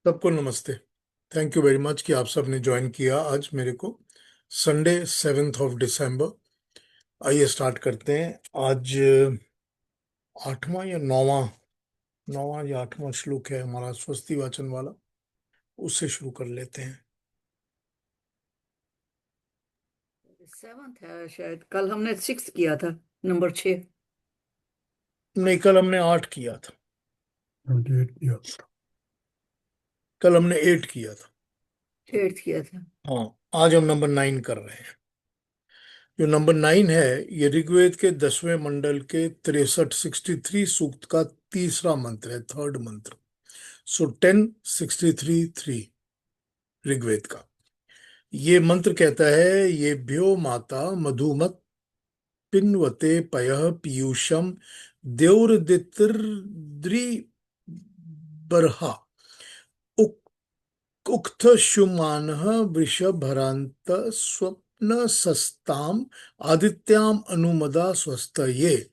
सबको नमस्ते। Thank you very much कि आप सबने ज्वाइन किया आज मेरे को। संडे 7 दिसंबर। आइए स्टार्ट करते हैं। आज आठवां या नौवां, नौवां या आठवां श्लोक है हमारा स्वस्ति वाचन वाला। उससे शुरू कर लेते हैं। सेवन्थ है शायद। कल हमने सिक्स किया था, नंबर 6। नहीं, कल हमने 8 किया था। 28 किया। कल हमने 8 किया था। एट्थ किया था। हाँ, आज हम नंबर 9 कर रहे हैं। जो नंबर 9 है, ये ऋग्वेद के 10वें मंडल के 63 सूक्त का तीसरा मंत्र है, थर्ड मंत्र। सो 10, 63, 3 ऋग्वेद का। ये मंत्र कहता है, ये भ्यो माता मधुमत पिन्वते पयः पीयूषम द्यौर्दितिर्द्रि बर्हा उक्त शुमानः वृषभरांत स्वप्न सस्ताम आदित्याम अनुमदा स्वस्त ये।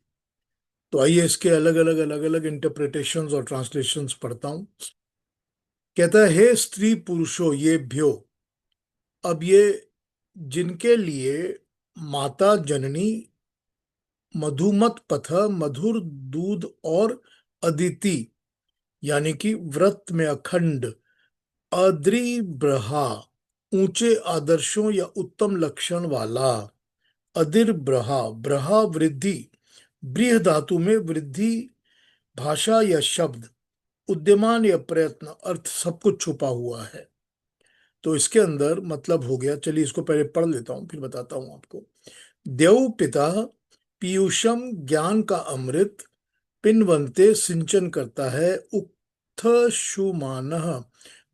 तो आइए इसके अलग अलग इंटरप्रिटेशंस और ट्रांसलेशंस पढ़ता हूं। कहता है, हे स्त्री पुरुषों ये भ्यो। अब ये जिनके लिए माता जननी मधुमत पथ, मधुर दूध और अदिति यानी कि व्रत में अखंड, अद्रिब्रहा ऊंचे आदर्शों या उत्तम लक्षण वाला, अदिर्ब्रहा ब्रहा वृद्धि, ब्रीह धातु में वृद्धि, भाषा या शब्द, उद्यमान या प्रयत्न, अर्थ सब कुछ छुपा हुआ है। तो इसके अंदर मतलब हो गया। चलिए इसको पहले पढ़ लेता हूं, फिर बताता हूं आपको। देव पिता पीयूषम ज्ञान का अमृत पिनवंते सिंचन करता है, उक्थशुमानः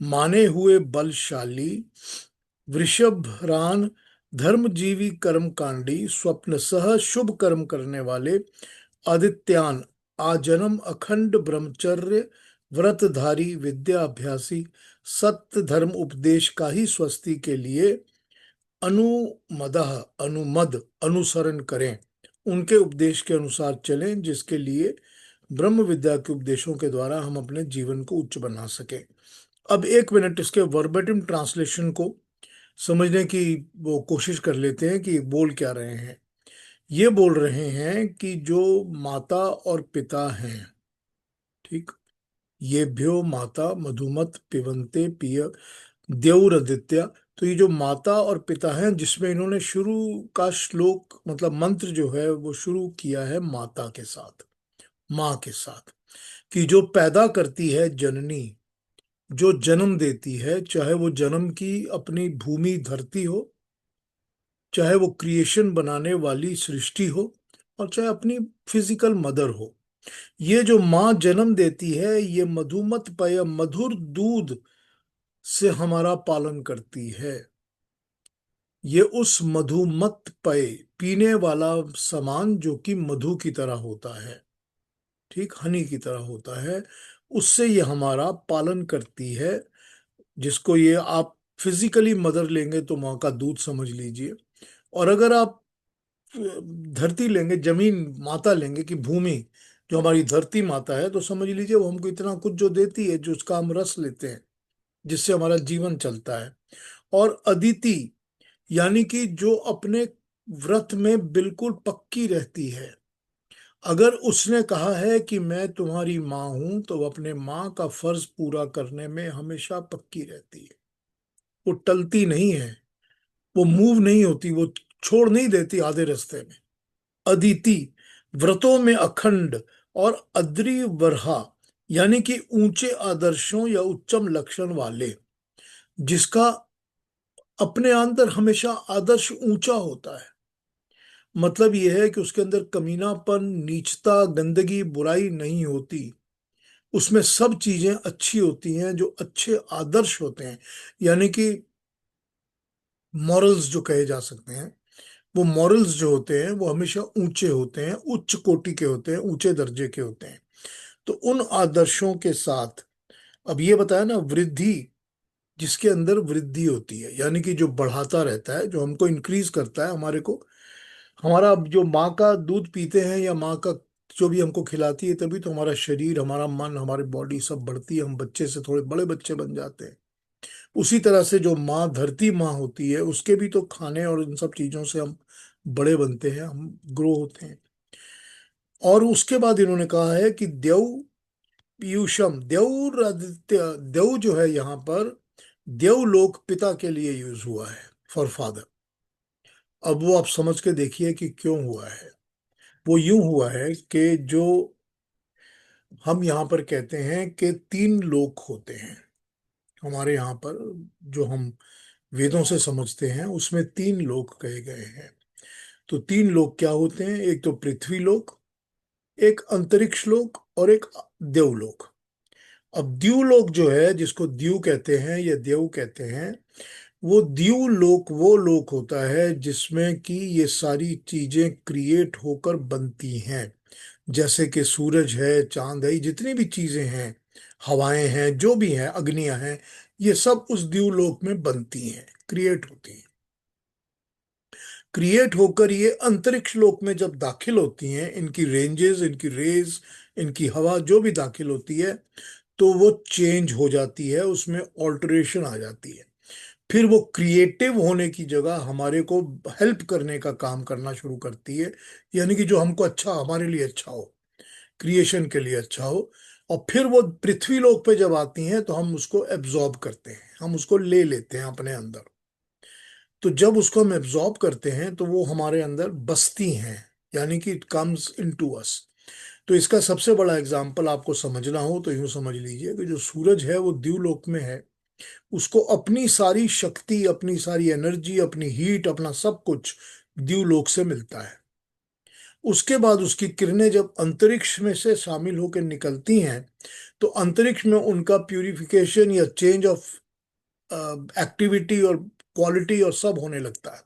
माने हुए बलशाली, वृषभरान धर्मजीवी कर्मकांडी, स्वप्न सह शुभ कर्म करने वाले, आदित्यान आजन्म अखंड ब्रह्मचर्य व्रतधारी विद्याभ्यासी, सत्य धर्म उपदेश का ही स्वस्ति के लिए अनुमदः अनुमद अनुसरण करें, उनके उपदेश के अनुसार चलें, जिसके लिए ब्रह्म विद्या के उपदेशों के द्वारा हम अपने जीवन को उच्च बना सकें। अब 1 मिनट इसके वर्बेटिम ट्रांसलेशन को समझने की वो कोशिश कर लेते हैं कि ये बोल क्या रहे हैं। ये बोल रहे हैं कि जो माता और पिता हैं, ठीक, ये भ्यो माता मधुमत पिबन्ते पिय द्यौरदित्य। तो ये जो माता और पिता हैं, जिसमें इन्होंने शुरू का श्लोक मतलब मंत्र जो है वो शुरू किया है माता के साथ, माँ के साथ, कि जो पैदा करती है जननी, जो जन्म देती है, चाहे वो जन्म की अपनी भूमि धरती हो, चाहे वो क्रिएशन बनाने वाली सृष्टि हो, और चाहे अपनी फिजिकल मदर हो। ये जो माँ जन्म देती है, ये मधुमत पय मधुर दूध से हमारा पालन करती है। ये उस मधुमत पय पीने वाला सामान जो कि मधु की तरह होता है, ठीक, हनी की तरह होता है, उससे ये हमारा पालन करती है। जिसको ये आप फिजिकली मदर लेंगे तो माँ का दूध समझ लीजिए। और अगर आप धरती लेंगे, जमीन माता लेंगे कि भूमि जो हमारी धरती माता है, तो समझ लीजिए वो हमको इतना कुछ जो देती है, जो उसका हम रस लेते हैं, जिससे हमारा जीवन चलता है। और अदिति यानी कि जो अपने व्रत में बिल्कुल पक्की रहती है। अगर उसने कहा है कि मैं तुम्हारी माँ हूं, तो वो अपने माँ का फर्ज पूरा करने में हमेशा पक्की रहती है। वो टलती नहीं है, वो मूव नहीं होती, वो छोड़ नहीं देती आधे रास्ते में। अदिति व्रतों में अखंड, और अद्रि बरहा यानी कि ऊंचे आदर्शों या उच्चम लक्षण वाले, जिसका अपने अंदर हमेशा आदर्श ऊंचा होता है। मतलब यह है कि उसके अंदर कमीनापन, नीचता, गंदगी, बुराई नहीं होती। उसमें सब चीजें अच्छी होती हैं, जो अच्छे आदर्श होते हैं, यानी कि मॉरल्स जो कहे जा सकते हैं। वो मॉरल्स जो होते हैं वो हमेशा ऊंचे होते हैं, उच्च कोटि के होते हैं, ऊंचे दर्जे के होते हैं। तो उन आदर्शों के साथ, अब ये बताया ना, वृद्धि, जिसके अंदर वृद्धि होती है, यानी कि जो बढ़ाता रहता है, जो हमको इंक्रीज करता है, हमारे को, हमारा जो माँ का दूध पीते हैं या माँ का जो भी हमको खिलाती है, तभी तो हमारा शरीर, हमारा मन, हमारी बॉडी सब बढ़ती है, हम बच्चे से थोड़े बड़े बच्चे बन जाते हैं। उसी तरह से जो माँ, धरती माँ होती है, उसके भी तो खाने और इन सब चीजों से हम बड़े बनते हैं, हम ग्रो होते हैं। और उसके बाद इन्होंने कहा है कि देव पीयूषम, देव आदित्य, देव जो है यहाँ पर देवलोक पिता के लिए यूज हुआ है, फॉर फादर। अब वो आप समझ के देखिए कि क्यों हुआ है। वो यूं हुआ है कि जो हम यहाँ पर कहते हैं कि तीन लोक होते हैं हमारे यहाँ पर, जो हम वेदों से समझते हैं, उसमें तीन लोक कहे गए हैं। तो तीन लोक क्या होते हैं? एक तो पृथ्वी लोक, एक अंतरिक्ष लोक, और एक देवलोक। अब द्यूलोक जो है, जिसको द्यू कहते हैं या देव कहते हैं, वो द्यूलोक वो लोक होता है जिसमें कि ये सारी चीजें क्रिएट होकर बनती हैं। जैसे कि सूरज है, चांद है, जितनी भी चीजें हैं, हवाएं हैं, जो भी हैं, अग्नियां हैं, ये सब उस द्यूलोक में बनती हैं, क्रिएट होती हैं। क्रिएट होकर ये अंतरिक्ष लोक में जब दाखिल होती हैं, इनकी रेंजेस, इनकी रेज, इनकी हवा जो भी दाखिल होती है, तो वो चेंज हो जाती है, उसमें ऑल्टरेशन आ जाती है। फिर वो क्रिएटिव होने की जगह हमारे को हेल्प करने का काम करना शुरू करती है, यानी कि जो हमको अच्छा, हमारे लिए अच्छा हो, क्रिएशन के लिए अच्छा हो। और फिर वो पृथ्वी लोक पे जब आती हैं तो हम उसको एब्जॉर्ब करते हैं, हम उसको ले लेते हैं अपने अंदर। तो जब उसको हम एब्जॉर्ब करते हैं तो वो हमारे अंदर बसती हैं, यानी कि इट कम्स इनटू अस। तो इसका सबसे बड़ा एग्जाम्पल आपको समझना हो तो यूं समझ लीजिए कि जो सूरज है वो द्यूलोक में है, उसको अपनी सारी शक्ति, अपनी सारी एनर्जी, अपनी हीट, अपना सब कुछ द्यूलोक से मिलता है। उसके बाद उसकी किरणें जब अंतरिक्ष में से शामिल होकर निकलती हैं, तो अंतरिक्ष में उनका प्यूरिफिकेशन या चेंज ऑफ एक्टिविटी और क्वालिटी और सब होने लगता है।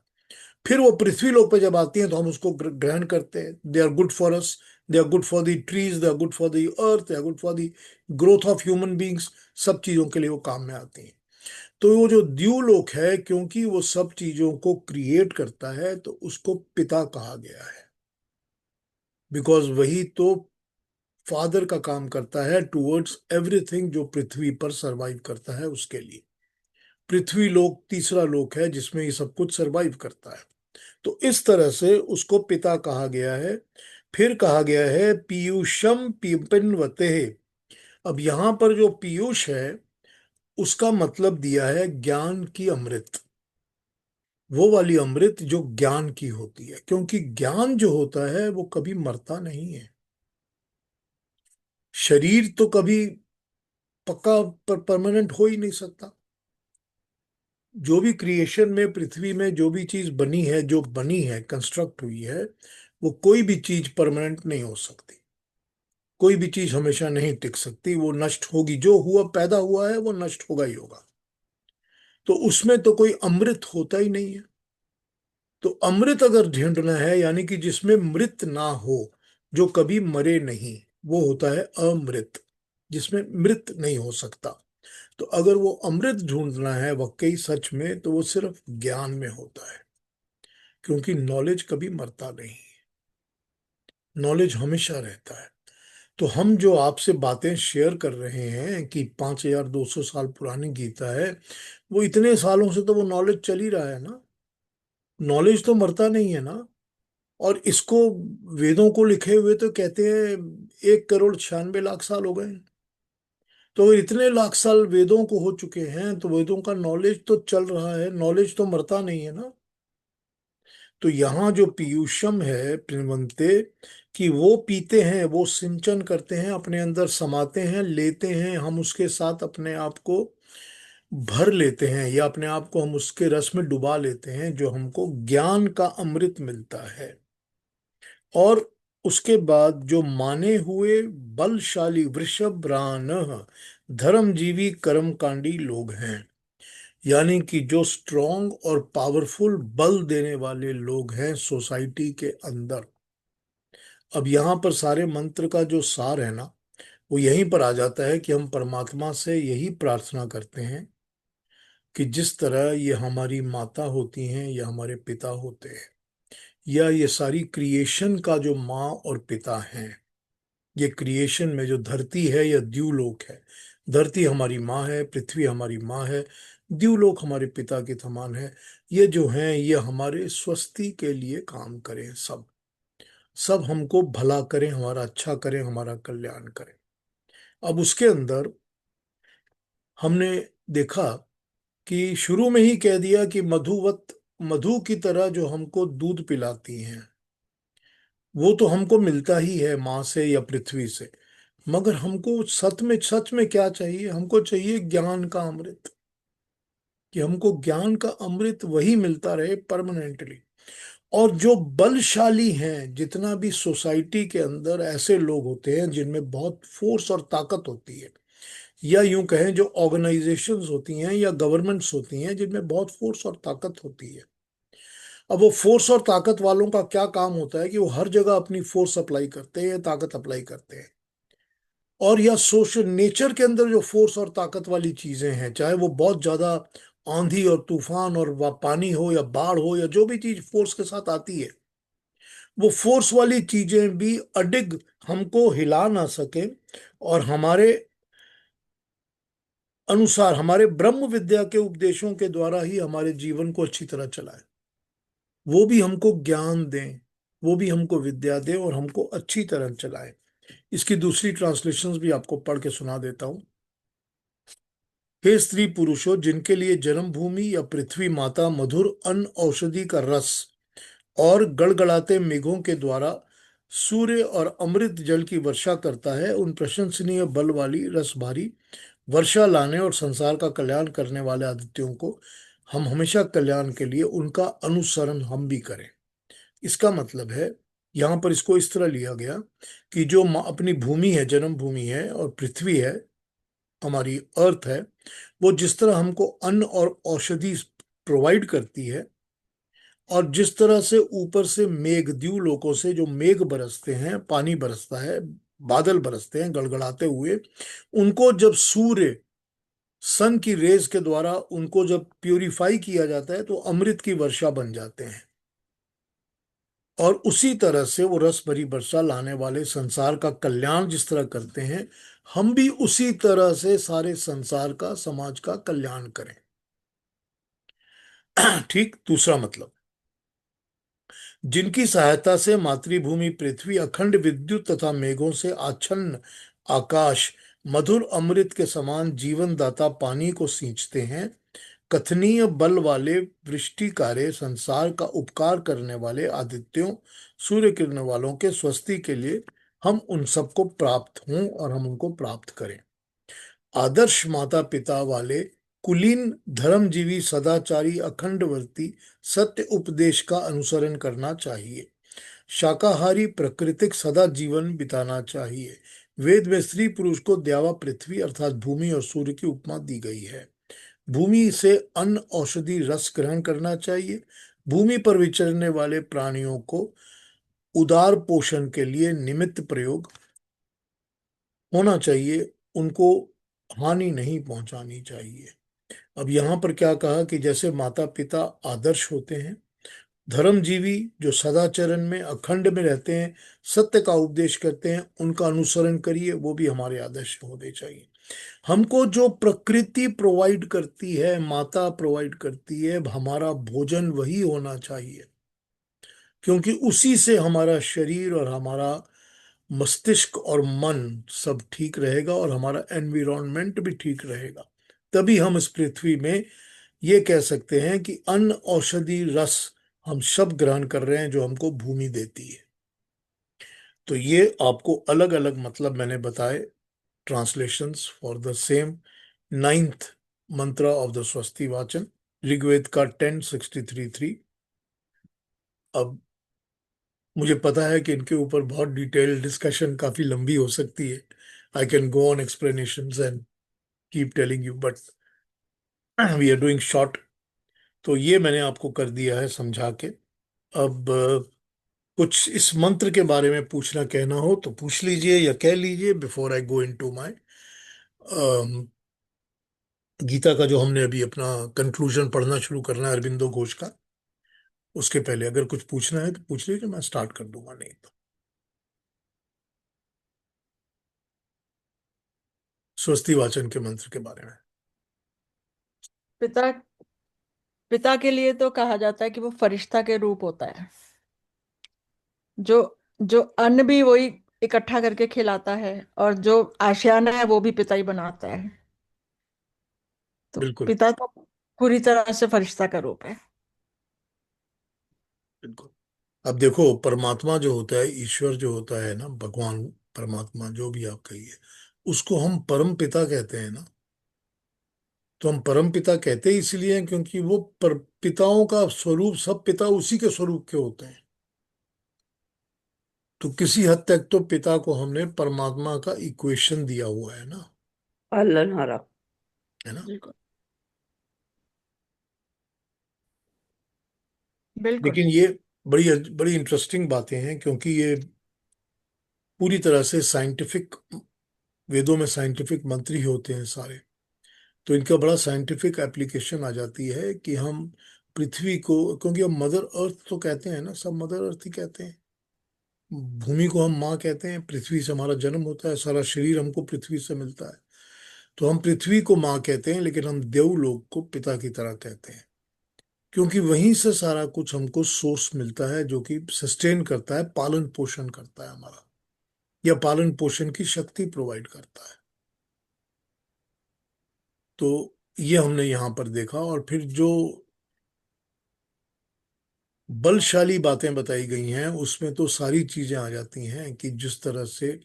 फिर वो पृथ्वी लोक पे जब आती हैं तो हम उसको ग्रहण करते हैं। They are good for us, they are good for the trees, they are good for the earth, they are good for the growth of human beings, सब चीजों के लिए वो काम में आती हैं। तो वो जो द्यूलोक है, क्योंकि वो सब चीजों को क्रिएट करता है, तो उसको पिता कहा गया है, बिकॉज वही तो फादर का काम करता है टुवर्ड्स एवरीथिंग जो पृथ्वी पर सरवाइव करता है उसके लिए। पृथ्वी लोक तीसरा लोक है जिसमें ये सब कुछ सरवाइव करता है। तो इस तरह से उसको पिता कहा गया है। फिर कहा गया है पीयूषम पिपिन्वते। अब यहां पर जो पीयूष है, उसका मतलब दिया है ज्ञान की अमृत, वो वाली अमृत जो ज्ञान की होती है, क्योंकि ज्ञान जो होता है वो कभी मरता नहीं है। शरीर तो कभी पक्का पर परमानेंट हो ही नहीं सकता। जो भी क्रिएशन में, पृथ्वी में जो भी चीज बनी है, जो बनी है, कंस्ट्रक्ट हुई है, वो कोई भी चीज परमानेंट नहीं हो सकती। कोई भी चीज हमेशा नहीं टिक सकती, वो नष्ट होगी। जो हुआ, पैदा हुआ है, वो नष्ट होगा ही होगा। तो उसमें तो कोई अमृत होता ही नहीं है। तो अमृत अगर ढूंढना है, यानी कि जिसमें मृत ना हो, जो कभी मरे नहीं, वो होता है अमृत, जिसमें मृत नहीं हो सकता। तो अगर वो अमृत ढूंढना है वाकई सच में, तो वो सिर्फ ज्ञान में होता है, क्योंकि नॉलेज कभी मरता नहीं, नॉलेज हमेशा रहता है। तो हम जो आपसे बातें शेयर कर रहे हैं कि 5200 साल पुरानी गीता है, वो इतने सालों से तो वो नॉलेज चल ही रहा है ना। नॉलेज तो मरता नहीं है ना। और इसको, वेदों को लिखे हुए तो कहते हैं 1 करोड़ 96 लाख साल हो गए हैं। तो अगर इतने लाख साल वेदों को हो चुके हैं, तो वेदों का नॉलेज तो चल रहा है, नॉलेज तो मरता नहीं है ना। तो यहाँ जो पीयूषम है प्रियवंते, कि वो पीते हैं, वो सिंचन करते हैं, अपने अंदर समाते हैं, लेते हैं, हम उसके साथ अपने आप को भर लेते हैं, या अपने आप को हम उसके रस में डुबा लेते हैं, जो हमको ज्ञान का अमृत मिलता है। और उसके बाद जो माने हुए बलशाली वृषभरान धर्मजीवी कर्मकांडी लोग हैं, यानी कि जो स्ट्रॉन्ग और पावरफुल बल देने वाले लोग हैं सोसाइटी के अंदर। अब यहाँ पर सारे मंत्र का जो सार है ना, वो यहीं पर आ जाता है कि हम परमात्मा से यही प्रार्थना करते हैं कि जिस तरह ये हमारी माता होती हैं या हमारे पिता होते हैं, या ये सारी क्रिएशन का जो माँ और पिता हैं, ये क्रिएशन में जो धरती है यह द्यूलोक है। धरती हमारी माँ है, पृथ्वी हमारी माँ है, द्यूलोक हमारे पिता के समान है। ये जो हैं ये हमारे स्वस्ति के लिए काम करें, सब सब हमको भला करें, हमारा अच्छा करें, हमारा कल्याण करें। अब उसके अंदर हमने देखा कि शुरू में ही कह दिया कि मधुवत, मधु की तरह जो हमको दूध पिलाती हैं वो तो हमको मिलता ही है माँ से या पृथ्वी से, मगर हमको सच में क्या चाहिए? हमको चाहिए ज्ञान का अमृत, कि हमको ज्ञान का अमृत वही मिलता रहे परमानेंटली। और जो बलशाली हैं, जितना भी सोसाइटी के अंदर ऐसे लोग होते हैं जिनमें बहुत फोर्स और ताकत होती है, या यूं कहें जो ऑर्गेनाइजेशंस होती हैं या गवर्नमेंट्स होती हैं जिनमें बहुत फोर्स और ताकत होती है, अब वो फोर्स और ताकत वालों का क्या काम होता है कि वो हर जगह अपनी फोर्स अप्लाई करते हैं, ताकत अप्लाई करते हैं। और या सोशल नेचर के अंदर जो फोर्स और ताकत वाली चीजें हैं, चाहे वो बहुत ज्यादा आंधी और तूफान और पानी हो या बाढ़ हो या जो भी चीज फोर्स के साथ आती है, वो फोर्स वाली चीजें भी अडिग हमको हिला ना सके और हमारे अनुसार, हमारे ब्रह्म विद्या के उपदेशों के द्वारा ही हमारे जीवन को अच्छी तरह चलाए। वो भी हमको ज्ञान दें, वो भी हमको विद्या दें और हमको अच्छी तरह चलाए। इसकी दूसरी ट्रांसलेशंस भी आपको पढ़ के सुना देता हूं। हे स्त्री पुरुषों, जिनके लिए जन्मभूमि या पृथ्वी माता मधुर अन्न औषधि का रस और गड़गड़ाते मेघों के द्वारा सूर्य और अमृत जल की वर्षा करता है, उन प्रशंसनीय बल वाली रस भारी वर्षा लाने और संसार का कल्याण करने वाले आदित्यों को हम हमेशा कल्याण के लिए उनका अनुसरण हम भी करें। इसका मतलब है, यहाँ पर इसको इस तरह लिया गया कि जो अपनी भूमि है, जन्म भूमि है, और पृथ्वी है, हमारी अर्थ है, वो जिस तरह हमको अन्न और औषधि प्रोवाइड करती है, और जिस तरह से ऊपर से मेघ, द्यूलोकों से जो मेघ बरसते हैं, पानी बरसता है, बादल बरसते हैं गड़गड़ाते हुए, उनको जब सूर्य, सन की रेज के द्वारा उनको जब प्यूरिफाई किया जाता है तो अमृत की वर्षा बन जाते हैं। और उसी तरह से वो रस भरी वर्षा लाने वाले संसार का कल्याण जिस तरह करते हैं, हम भी उसी तरह से सारे संसार का, समाज का कल्याण करें। ठीक। दूसरा मतलब, जिनकी सहायता से मातृभूमि पृथ्वी अखंड विद्युत तथा मेघों से आच्छन्न आकाश मधुर अमृत के समान जीवन दाता पानी को सींचते हैं, कथनीय बल वाले वृष्टिकारे संसार का उपकार करने वाले आदित्यों, सूर्य किरण वालों के स्वस्ति के लिए हम उन सबको प्राप्त हों और हम उनको प्राप्त करें। आदर्श माता पिता वाले कुलीन धर्मजीवी सदाचारी अखंडवर्ती सत्य उपदेश का अनुसरण करना चाहिए। शाकाहारी प्राकृतिक सदा जीवन बिताना चाहिए। वेद में स्त्री पुरुष को द्यावा पृथ्वी अर्थात भूमि और सूर्य की उपमा दी गई है। भूमि से अन्न औषधि रस ग्रहण करना चाहिए। भूमि पर विचरने वाले प्राणियों को उदार पोषण के लिए निमित्त प्रयोग होना चाहिए, उनको हानि नहीं पहुंचानी चाहिए। अब यहाँ पर क्या कहा कि जैसे माता पिता आदर्श होते हैं, धर्मजीवी जो सदाचरण में अखंड में रहते हैं, सत्य का उपदेश करते हैं, उनका अनुसरण करिए, वो भी हमारे आदर्श होने चाहिए। हमको जो प्रकृति प्रोवाइड करती है, माता प्रोवाइड करती है, हमारा भोजन वही होना चाहिए, क्योंकि उसी से हमारा शरीर और हमारा मस्तिष्क और मन सब ठीक रहेगा और हमारा एनवायरनमेंट भी ठीक रहेगा। तभी हम इस पृथ्वी में ये कह सकते हैं कि अन्न औषधि रस हम सब ग्रहण कर रहे हैं जो हमको भूमि देती है। तो ये आपको अलग अलग मतलब मैंने बताए, translations for the same ninth मंत्र ऑफ द स्वस्ति वाचन, ऋग्वेद का 10:63:3। अब मुझे पता है कि इनके ऊपर बहुत डिटेल डिस्कशन काफी लंबी हो सकती है। I can go on explanations and keep telling you, but we are doing short. तो ये मैंने आपको कर दिया है समझा के। अब कुछ इस मंत्र के बारे में पूछना कहना हो तो पूछ लीजिए या कह लीजिए before I go into my Gita का, जो हमने अभी अपना कंक्लूजन पढ़ना शुरू करना है अरविंदो घोष का। उसके पहले अगर कुछ पूछना है तो पूछ लीजिए, मैं स्टार्ट कर दूंगा, नहीं तो। स्वस्ति वाचन के मंत्र के बारे में। पिता पिता के लिए तो कहा जाता है कि वो फरिश्ता के रूप होता है, जो जो अन्न भी वही इकट्ठा करके खिलाता है, और जो आशियाना है वो भी पिता ही बनाता है। तो बिल्कुल। पिता तो पूरी तरह से फरिश्ता का रूप है। बिल्कुल। अब देखो, परमात्मा जो होता है, ईश्वर जो होता है ना, भगवान, परमात्मा, जो भी आप कहिए, उसको हम परम पिता कहते हैं ना। तो हम परम पिता कहते ही इसलिए हैं क्योंकि वो पर पिताओं का स्वरूप, सब पिता उसी के स्वरूप के होते हैं। तो किसी हद तक तो पिता को हमने परमात्मा का इक्वेशन दिया हुआ है ना, पालनहारा। है ना। बिल्कुल। बिल्कुल। लेकिन ये बड़ी बड़ी इंटरेस्टिंग बातें हैं, क्योंकि ये पूरी तरह से साइंटिफिक, वेदों में साइंटिफिक मंत्र ही होते हैं सारे। तो इनका बड़ा साइंटिफिक एप्लीकेशन आ जाती है कि हम पृथ्वी को, क्योंकि हम मदर अर्थ तो कहते हैं ना, सब मदर अर्थ ही कहते हैं। भूमि को हम माँ कहते हैं, पृथ्वी से हमारा जन्म होता है, सारा शरीर हमको पृथ्वी से मिलता है। तो हम पृथ्वी को माँ कहते हैं, लेकिन हम देवलोक को पिता की तरह कहते हैं, क्योंकि वहीं से सारा कुछ हमको सोर्स मिलता है, जो कि सस्टेन करता है, पालन पोषण करता है हमारा, या पालन पोषण की शक्ति प्रोवाइड करता है। तो ये हमने यहाँ पर देखा। और फिर जो बलशाली बातें बताई गई हैं उसमें तो सारी चीजें आ जाती हैं, कि जिस तरह से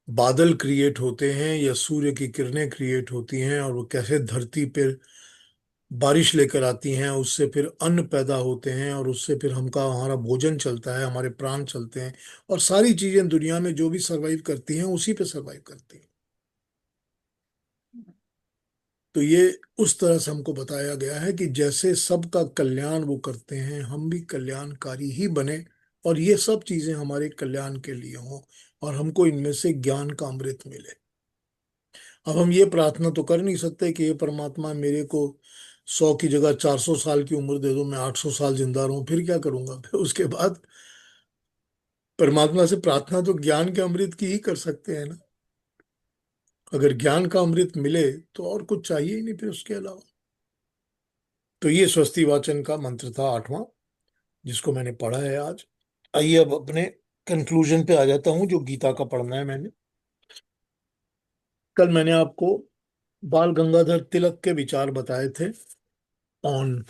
बादल क्रिएट होते हैं या सूर्य की किरणें क्रिएट होती हैं, और वो कैसे धरती पर बारिश लेकर आती हैं, उससे फिर अन्न पैदा होते हैं, और उससे फिर हमका हमारा भोजन चलता है, हमारे प्राण चलते हैं, और सारी चीजें दुनिया में जो भी सरवाइव करती हैं उसी पे सरवाइव करती हैं। तो ये उस तरह से हमको बताया गया है कि जैसे सबका कल्याण वो करते हैं, हम भी कल्याणकारी ही बने, और ये सब चीजें हमारे कल्याण के लिए हों, और हमको इनमें से ज्ञान का अमृत मिले। अब हम ये प्रार्थना तो कर नहीं सकते कि ये परमात्मा मेरे को 100 की जगह 400 साल की उम्र दे दो, मैं 800 साल जिंदा रहूं, फिर क्या करूंगा। फिर उसके बाद परमात्मा से प्रार्थना तो ज्ञान के अमृत की ही कर सकते हैं ना। अगर ज्ञान का अमृत मिले तो और कुछ चाहिए ही नहीं फिर उसके अलावा। तो ये स्वस्ति वाचन का मंत्र था 8वां, जिसको मैंने पढ़ा है आज। आइए अब अपने कंक्लूजन पे आ जाता हूँ, जो गीता का पढ़ना है मैंने। कल मैंने आपको बाल गंगाधर तिलक के विचार बताए थे ऑन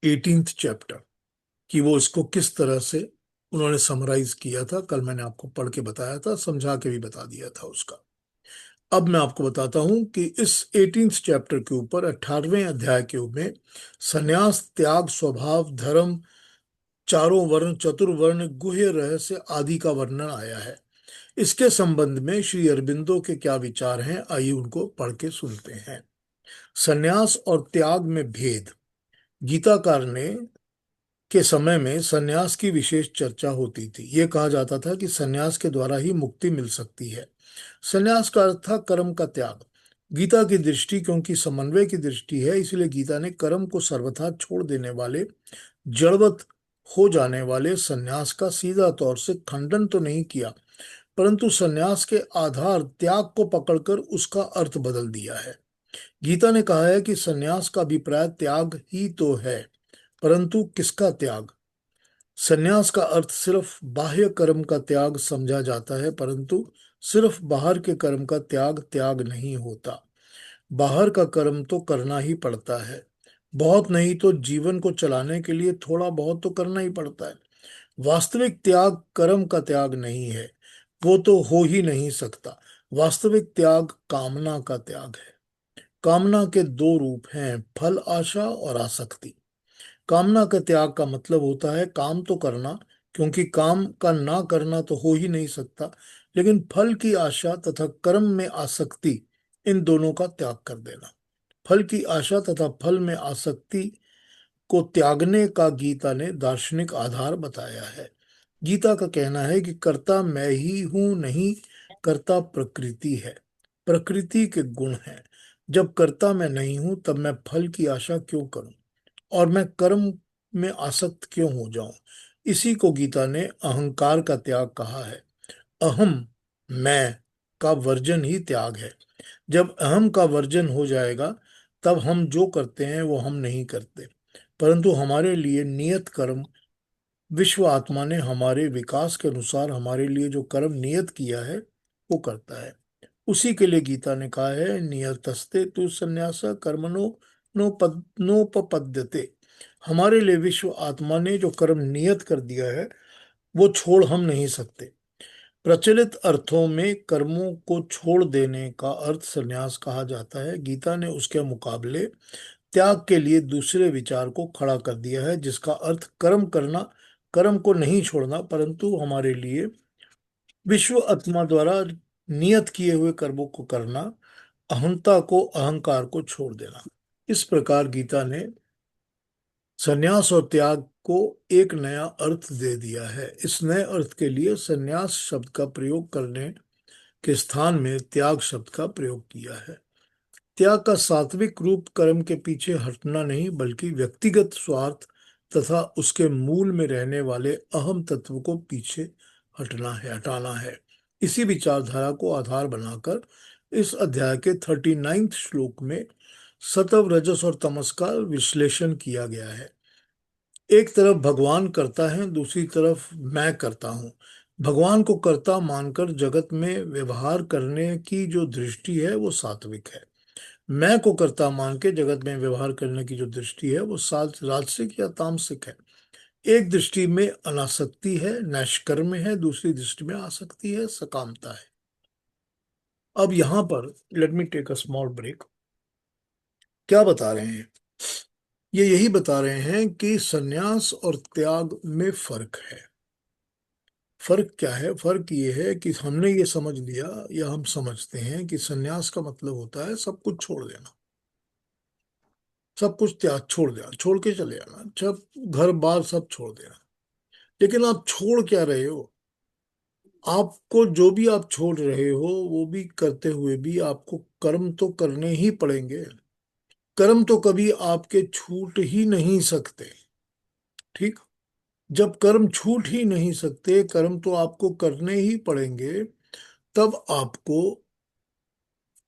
18th चैप्टर, कि वो इसको किस तरह से उन्होंने समराइज किया था। कल मैंने आपको पढ़ के बताया था, समझा के भी बता दिया था उसका। अब मैं आपको बताता हूं कि इस 18th चैप्टर के ऊपर 18वें अध्याय के में संन्यास, त्याग, स्वभाव, धर्म, चारों वर्ण, चतुर्वर्ण, गुह्य रहस्य आदि का वर्णन आया है। इसके संबंध में श्री अरबिंदो के क्या विचार हैं, आइए उनको पढ़ के सुनते हैं। संन्यास और त्याग में भेद। गीताकार ने के समय में संन्यास की विशेष चर्चा होती थी। ये कहा जाता था कि संन्यास के द्वारा ही मुक्ति मिल सकती है। संन्यास का अर्थ था कर्म का त्याग। गीता की दृष्टि क्योंकि समन्वय की दृष्टि है, इसलिए गीता ने कर्म को सर्वथा छोड़ देने वाले, जड़वत हो जाने वाले संन्यास का सीधा तौर से खंडन तो नहीं किया, परंतु संन्यास के आधार त्याग को पकड़कर उसका अर्थ बदल दिया है। गीता ने कहा है कि संन्यास का अभिप्राय त्याग ही तो है, परंतु किसका त्याग। संन्यास का अर्थ सिर्फ बाह्य कर्म का त्याग समझा जाता है, परंतु सिर्फ बाहर के कर्म का त्याग त्याग नहीं होता। बाहर का कर्म तो करना ही पड़ता है, बहुत नहीं तो जीवन को चलाने के लिए थोड़ा बहुत तो करना ही पड़ता है। वास्तविक त्याग कर्म का त्याग नहीं है, वो तो हो ही नहीं सकता। वास्तविक त्याग कामना का त्याग है। कामना के दो रूप हैं, फल आशा और आसक्ति। कामना का त्याग का मतलब होता है काम तो करना, क्योंकि काम का ना करना तो हो ही नहीं सकता, लेकिन फल की आशा तथा कर्म में आसक्ति, इन दोनों का त्याग कर देना। फल की आशा तथा फल में आसक्ति को त्यागने का गीता ने दार्शनिक आधार बताया है। गीता का कहना है कि कर्ता मैं ही हूं नहीं, कर्ता प्रकृति है, प्रकृति के गुण हैं। जब कर्ता मैं नहीं हूं तब मैं फल की आशा क्यों करूं, और मैं कर्म में आसक्त क्यों हो जाऊं। इसी को गीता ने अहंकार का त्याग कहा है। अहम, मैं, का वर्जन ही त्याग है। जब अहम का वर्जन हो जाएगा तब हम जो करते हैं वो हम नहीं करते, परंतु हमारे लिए नियत कर्म विश्व आत्मा ने हमारे विकास के अनुसार हमारे लिए जो कर्म नियत किया है वो करता है। उसी के लिए गीता ने कहा है, नियतस्ते तु संन्यास कर्मणो नोपपद्यते। हमारे लिए विश्व आत्मा ने जो कर्म नियत कर दिया है वो छोड़ हम नहीं सकते। प्रचलित अर्थों में कर्मों को छोड़ देने का अर्थ संन्यास कहा जाता है। गीता ने उसके मुकाबले त्याग के लिए दूसरे विचार को खड़ा कर दिया है, जिसका अर्थ कर्म करना, कर्म को नहीं छोड़ना, परंतु हमारे लिए विश्व आत्मा द्वारा नियत किए हुए कर्मों को करना, अहंता को, अहंकार को छोड़ देना। इस प्रकार गीता ने संन्यास और त्याग को एक नया अर्थ दे दिया है। इस नए अर्थ के लिए संन्यास शब्द का प्रयोग करने के स्थान में त्याग शब्द का प्रयोग किया है। त्याग का सात्विक रूप कर्म के पीछे हटना नहीं, बल्कि व्यक्तिगत स्वार्थ तथा उसके मूल में रहने वाले अहम तत्व को पीछे हटाना है। इसी विचारधारा को आधार बनाकर इस अध्याय के 39वें श्लोक में सत्व, रजस और तमस का विश्लेषण किया गया है। एक तरफ भगवान करता है, दूसरी तरफ मैं करता हूँ। भगवान को कर्ता मानकर जगत में व्यवहार करने की जो दृष्टि है वो सात्विक है। मैं को कर्ता मान के जगत में व्यवहार करने की जो दृष्टि है वो राजसिक या तामसिक है। एक दृष्टि में अनासक्ति है, नैष्कर्म है, दूसरी दृष्टि में आसक्ति है, सकामता है। अब यहां पर let me take a small break. क्या बता रहे हैं? ये यही बता रहे हैं कि संन्यास और त्याग में फर्क है। फर्क क्या है? फर्क ये है कि हमने ये समझ लिया या हम समझते हैं कि संन्यास का मतलब होता है सब कुछ छोड़ देना, सब कुछ त्याग, छोड़ देना, छोड़ के चले जाना, सब घर बार सब छोड़ देना। लेकिन आप छोड़ क्या रहे हो? आपको जो भी आप छोड़ रहे हो वो भी करते हुए भी आपको कर्म तो करने ही पड़ेंगे। कर्म तो कभी आपके छूट ही नहीं सकते। ठीक? जब कर्म छूट ही नहीं सकते, कर्म तो आपको करने ही पड़ेंगे, तब आपको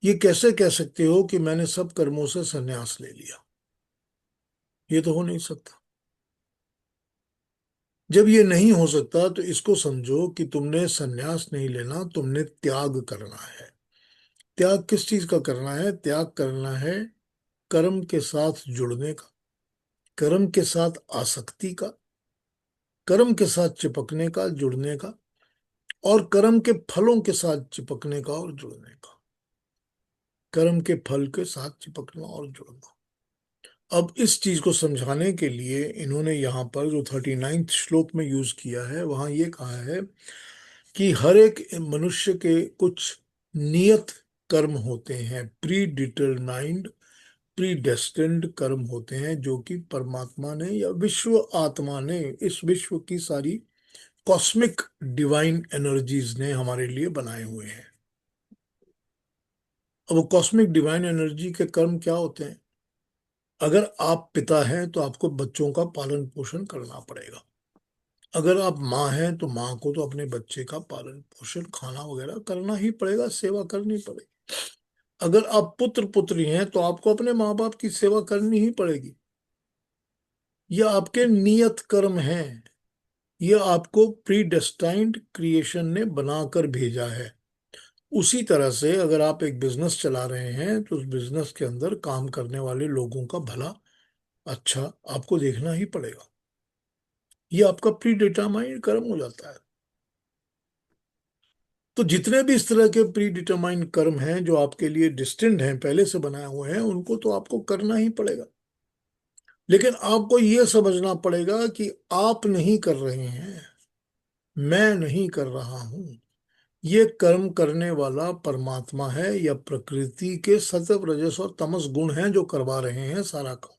ये कैसे कह सकते हो कि मैंने सब कर्मों से संन्यास ले लिया? ये तो हो नहीं सकता। जब ये नहीं हो सकता तो इसको समझो कि तुमने संन्यास नहीं लेना, तुमने त्याग करना है। त्याग किस चीज का करना है? त्याग करना है कर्म के साथ जुड़ने का, कर्म के साथ आसक्ति का, कर्म के साथ चिपकने का, जुड़ने का, और कर्म के फलों के साथ चिपकने का और जुड़ने का। कर्म के फल के साथ चिपकना और जुड़ना। अब इस चीज को समझाने के लिए इन्होंने यहाँ पर जो 39वें श्लोक में यूज किया है, वहां ये कहा है कि हर एक मनुष्य के कुछ नियत कर्म होते हैं, प्री डिटरमाइंड, प्री डेस्टिन्ड कर्म होते हैं, जो कि परमात्मा ने या विश्व आत्मा ने, इस विश्व की सारी कॉस्मिक डिवाइन एनर्जीज ने हमारे लिए बनाए हुए हैं। अब वो कॉस्मिक डिवाइन एनर्जी के कर्म क्या होते हैं? अगर आप पिता हैं तो आपको बच्चों का पालन पोषण करना पड़ेगा। अगर आप माँ हैं तो माँ को तो अपने बच्चे का पालन पोषण, खाना वगैरह करना ही पड़ेगा, सेवा करनी पड़ेगी। अगर आप पुत्र पुत्री हैं तो आपको अपने माँ बाप की सेवा करनी ही पड़ेगी। ये आपके नियत कर्म हैं। ये आपको प्री डेस्टाइन्ड क्रिएशन ने बनाकर भेजा है। उसी तरह से अगर आप एक बिजनेस चला रहे हैं तो उस बिजनेस के अंदर काम करने वाले लोगों का भला अच्छा आपको देखना ही पड़ेगा। ये आपका प्री डिटरमाइंड कर्म हो जाता है। तो जितने भी इस तरह के प्री डिटरमाइंड कर्म हैं जो आपके लिए डिस्टिंक्ट हैं, पहले से बनाए हुए हैं, उनको तो आपको करना ही पड़ेगा। लेकिन आपको यह समझना पड़ेगा कि आप नहीं कर रहे हैं, मैं नहीं कर रहा हूं। ये कर्म करने वाला परमात्मा है या प्रकृति के सत्व, रजस और तमस गुण हैं जो करवा रहे हैं सारा काम।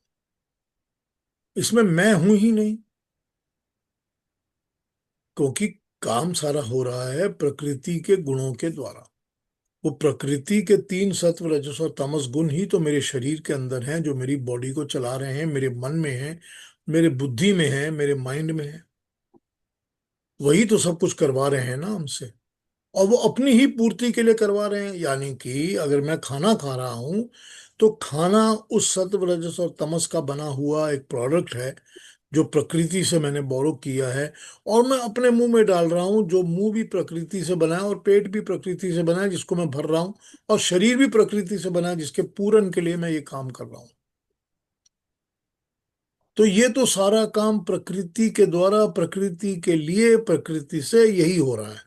इसमें मैं हूं ही नहीं, क्योंकि काम सारा हो रहा है प्रकृति के गुणों के द्वारा। वो प्रकृति के तीन सत्व, रजस और तमस गुण ही तो मेरे शरीर के अंदर हैं, जो मेरी बॉडी को चला रहे हैं, मेरे मन में है, मेरे बुद्धि में है, मेरे माइंड में है। वही तो सब कुछ करवा रहे हैं ना हमसे। और वो अपनी ही पूर्ति के लिए करवा रहे हैं। यानी कि अगर मैं खाना खा रहा हूं तो खाना उस सत्व रजस और तमस का बना हुआ एक प्रोडक्ट है जो प्रकृति से मैंने बोरो किया है, और मैं अपने मुंह में डाल रहा हूँ, जो मुंह भी प्रकृति से बना है और पेट भी प्रकृति से बना है जिसको मैं भर रहा हूँ, और शरीर भी प्रकृति से बना है जिसके पूरन के लिए मैं ये काम कर रहा हूँ। तो ये तो सारा काम प्रकृति के द्वारा, प्रकृति के लिए, प्रकृति से यही हो रहा है।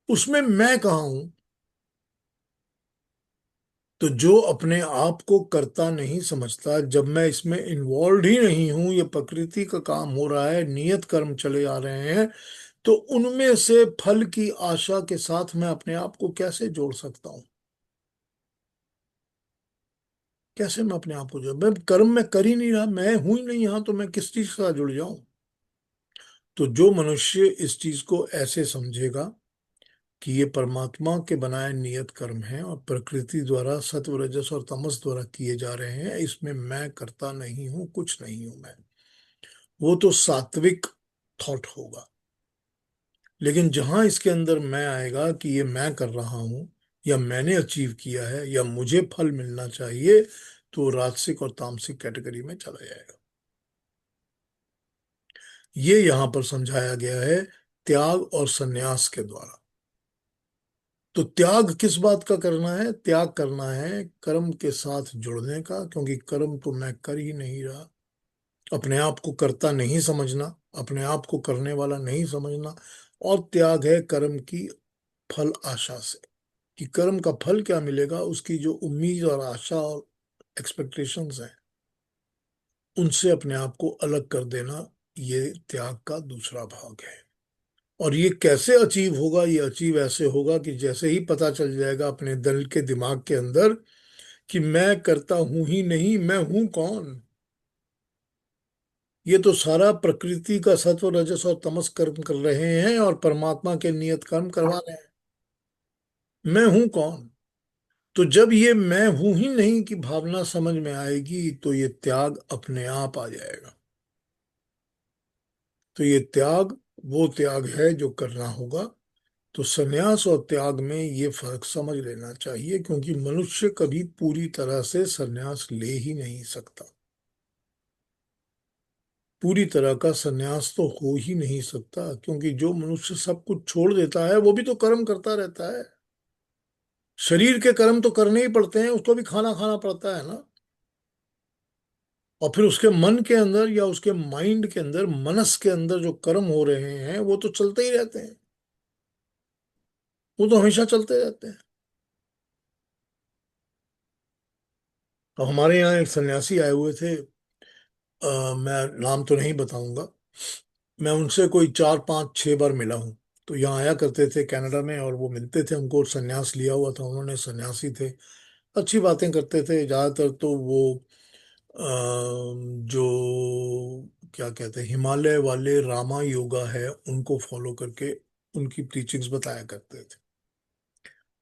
उसमें मैं कहाँ हूं? तो जो अपने आप को करता नहीं समझता, जब मैं इसमें इन्वॉल्व ही नहीं हूं, ये प्रकृति का काम हो रहा है, नियत कर्म चले आ रहे हैं, तो उनमें से फल की आशा के साथ मैं अपने आप को कैसे जोड़ सकता हूं? कैसे मैं अपने आप को जोड़, मैं कर्म में कर ही नहीं रहा, मैं हूं ही नहीं यहां, तो मैं किस चीज के साथ जुड़ जाऊं? तो जो मनुष्य इस चीज को ऐसे समझेगा कि ये परमात्मा के बनाए नियत कर्म हैं और प्रकृति द्वारा, सत्व रजस और तमस द्वारा किए जा रहे हैं, इसमें मैं करता नहीं हूं, कुछ नहीं हूं मैं, वो तो सात्विक थॉट होगा। लेकिन जहां इसके अंदर मैं आएगा कि ये मैं कर रहा हूं, या मैंने अचीव किया है, या मुझे फल मिलना चाहिए, तो राजसिक और तामसिक कैटेगरी में चला जाएगा। ये यहां पर समझाया गया है त्याग और संन्यास के द्वारा। तो त्याग किस बात का करना है? त्याग करना है कर्म के साथ जुड़ने का, क्योंकि कर्म तो मैं कर ही नहीं रहा। अपने आप को करता नहीं समझना, अपने आप को करने वाला नहीं समझना। और त्याग है कर्म की फल आशा से, कि कर्म का फल क्या मिलेगा, उसकी जो उम्मीद और आशा और एक्सपेक्टेशंस हैं, उनसे अपने आप को अलग कर देना, ये त्याग का दूसरा भाग है। और ये कैसे अचीव होगा? ये अचीव ऐसे होगा कि जैसे ही पता चल जाएगा अपने दल के दिमाग के अंदर कि मैं करता हूं ही नहीं, मैं हूं कौन? ये तो सारा प्रकृति का सत्व रजस और तमस कर्म कर रहे हैं और परमात्मा के नियत कर्म करवा रहे हैं। मैं हूं कौन? तो जब ये मैं हूं ही नहीं की भावना समझ में आएगी, तो ये त्याग अपने आप आ जाएगा। तो ये त्याग वो त्याग है जो करना होगा। तो संन्यास और त्याग में ये फर्क समझ लेना चाहिए, क्योंकि मनुष्य कभी पूरी तरह से संन्यास ले ही नहीं सकता। पूरी तरह का संन्यास तो हो ही नहीं सकता, क्योंकि जो मनुष्य सब कुछ छोड़ देता है वो भी तो कर्म करता रहता है। शरीर के कर्म तो करने ही पड़ते हैं, उसको भी खाना खाना पड़ता है ना। और फिर उसके मन के अंदर या उसके माइंड के अंदर, मनस के अंदर जो कर्म हो रहे हैं वो तो चलते ही रहते हैं, वो तो हमेशा चलते रहते हैं। तो हमारे यहाँ एक सन्यासी आए हुए थे, मैं नाम तो नहीं बताऊंगा। मैं उनसे कोई 4 5 6 बार मिला हूँ। तो यहाँ आया करते थे कनाडा में, और वो मिलते थे हमको, सन्यास लिया हुआ था उन्होंने, सन्यासी थे, अच्छी बातें करते थे। ज़्यादातर तो वो जो क्या कहते हैं, हिमालय वाले रामा योगा है उनको फॉलो करके उनकी टीचिंग्स बताया करते थे।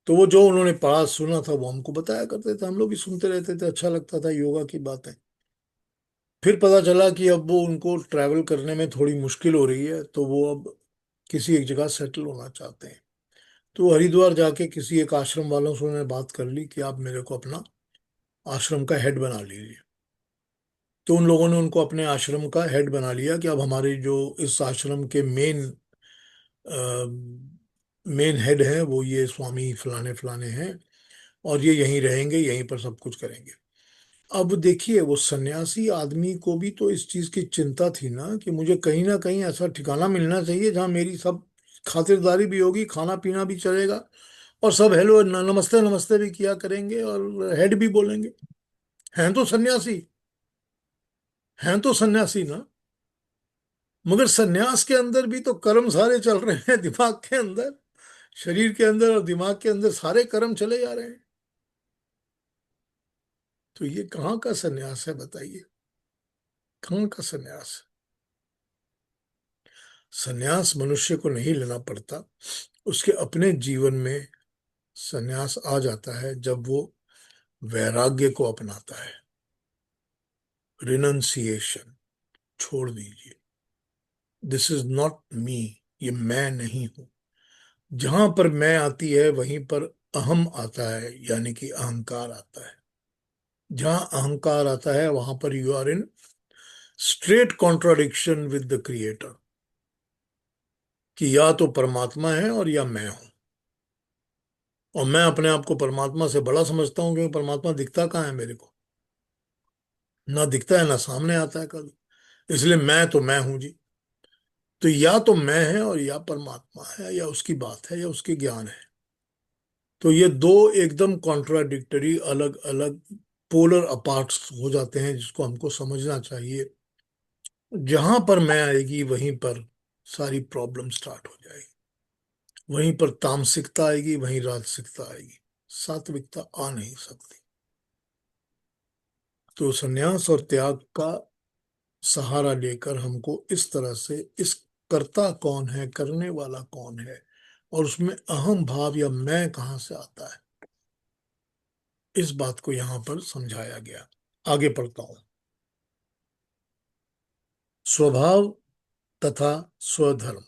तो वो जो उन्होंने पढ़ा सुना था वो हमको बताया करते थे, हम लोग भी सुनते रहते थे, अच्छा लगता था योगा की बातें। फिर पता चला कि अब वो उनको ट्रैवल करने में थोड़ी मुश्किल हो रही है, तो वो अब किसी एक जगह सेटल होना चाहते हैं। तो हरिद्वार जाके किसी एक आश्रम वालों से उन्होंने बात कर ली कि आप मेरे को अपना आश्रम का हेड बना लीजिए। तो उन लोगों ने उनको अपने आश्रम का हेड बना लिया कि अब हमारे जो इस आश्रम के मेन हेड हैं वो ये स्वामी फलाने फलाने हैं, और ये यहीं रहेंगे, यहीं पर सब कुछ करेंगे। अब देखिए, वो सन्यासी आदमी को भी तो इस चीज की चिंता थी ना कि मुझे कहीं ना कहीं ऐसा ठिकाना मिलना चाहिए जहां मेरी सब खातिरदारी भी होगी, खाना पीना भी चलेगा, और सब हेलो नमस्ते नमस्ते भी किया करेंगे, और हेड भी बोलेंगे। हैं तो सन्यासी, हैं तो सन्यासी ना। मगर सन्यास के अंदर भी तो कर्म सारे चल रहे हैं दिमाग के अंदर, शरीर के अंदर और दिमाग के अंदर सारे कर्म चले जा रहे हैं। तो ये कहाँ का सन्यास है बताइए? कहाँ का सन्यास? सन्यास मनुष्य को नहीं लेना पड़ता, उसके अपने जीवन में सन्यास आ जाता है जब वो वैराग्य को अपनाता है। रिनंसिएशन, छोड़ दीजिए, दिस इज नॉट मी, ये मैं नहीं हूं। जहां पर मैं आती है वहीं पर अहम आता है, यानी कि अहंकार आता है। जहां अहंकार आता है वहां पर you are in straight contradiction with the creator, कि या तो परमात्मा है और या मैं हूं। और मैं अपने आप को परमात्मा से बड़ा समझता हूं, क्योंकि परमात्मा दिखता कहाँ है मेरे को, ना दिखता है ना सामने आता है कभी। इसलिए मैं तो मैं हूं जी। तो या तो मैं है और या परमात्मा है, या उसकी बात है या उसके ज्ञान है। तो ये दो एकदम कॉन्ट्राडिक्टरी, अलग अलग पोलर अपार्ट्स हो जाते हैं, जिसको हमको समझना चाहिए। जहां पर मैं आएगी वहीं पर सारी प्रॉब्लम स्टार्ट हो जाएगी। वहीं पर तामसिकता आएगी, वहीं राजसिकता आएगी। सात्विकता आ नहीं सकती। तो संन्यास और त्याग का सहारा लेकर हमको इस तरह से इस कर्ता कौन है, करने वाला कौन है, और उसमें अहम भाव या मैं कहाँ से आता है, इस बात को यहां पर समझाया गया। आगे पढ़ता हूं। स्वभाव तथा स्वधर्म।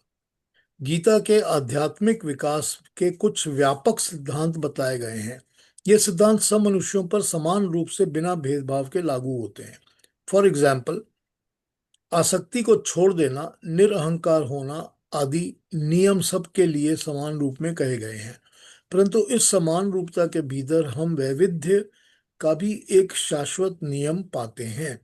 गीता के आध्यात्मिक विकास के कुछ व्यापक सिद्धांत बताए गए हैं। ये सिद्धांत सब मनुष्यों पर समान रूप से बिना भेदभाव के लागू होते हैं। फॉर एग्जाम्पल, आसक्ति को छोड़ देना, निरअहंकार होना आदि नियम सबके लिए समान रूप में कहे गए हैं। परंतु इस समान रूपता के भीतर हम वैविध्य का भी एक शाश्वत नियम पाते हैं।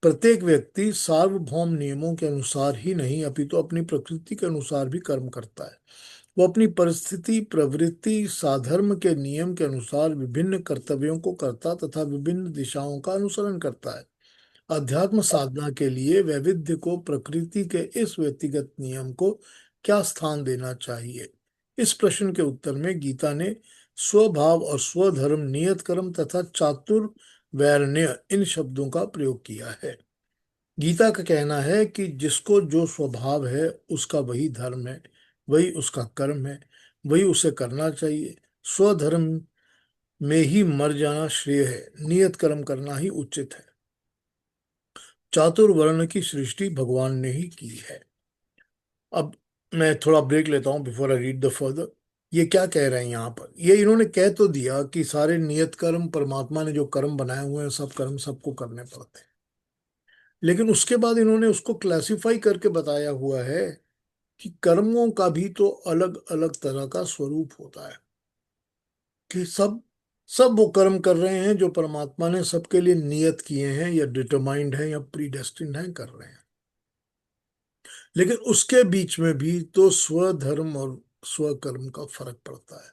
प्रत्येक व्यक्ति सार्वभौम नियमों के अनुसार ही नहीं, अपितु अपनी प्रकृति के अनुसार भी कर्म करता है। वो अपनी परिस्थिति, प्रवृत्ति, साधर्म के नियम के अनुसार विभिन्न कर्तव्यों को करता तथा विभिन्न दिशाओं का अनुसरण करता है। अध्यात्म साधना के लिए वैविध्य को, प्रकृति के इस व्यक्तिगत नियम को क्या स्थान देना चाहिए? इस प्रश्न के उत्तर में गीता ने स्वभाव और स्वधर्म, नियत कर्म तथा चातुर्वर्ण्य इन शब्दों का प्रयोग किया है। गीता का कहना है कि जिसको जो स्वभाव है उसका वही धर्म है, वही उसका कर्म है, वही उसे करना चाहिए। स्वधर्म में ही मर जाना श्रेय है, नियत कर्म करना ही उचित है। चातुर्वर्ण की सृष्टि भगवान ने ही की है। अब मैं थोड़ा ब्रेक लेता हूं before I read the further. ये क्या कह रहे हैं यहाँ पर? ये इन्होंने कह तो दिया कि सारे नियत कर्म, परमात्मा ने जो कर्म बनाए हुए हैं, सब कर्म सबको करने पड़ते हैं। लेकिन उसके बाद इन्होंने उसको क्लासिफाई करके बताया हुआ है कि कर्मों का भी तो अलग अलग तरह का स्वरूप होता है। कि सब सब वो कर्म कर रहे हैं जो परमात्मा ने सबके लिए नियत किए हैं, या डिटरमाइंड है, या प्रीडेस्टिन्ड है, कर रहे हैं। लेकिन उसके बीच में भी तो स्वधर्म और स्वकर्म का फर्क पड़ता है।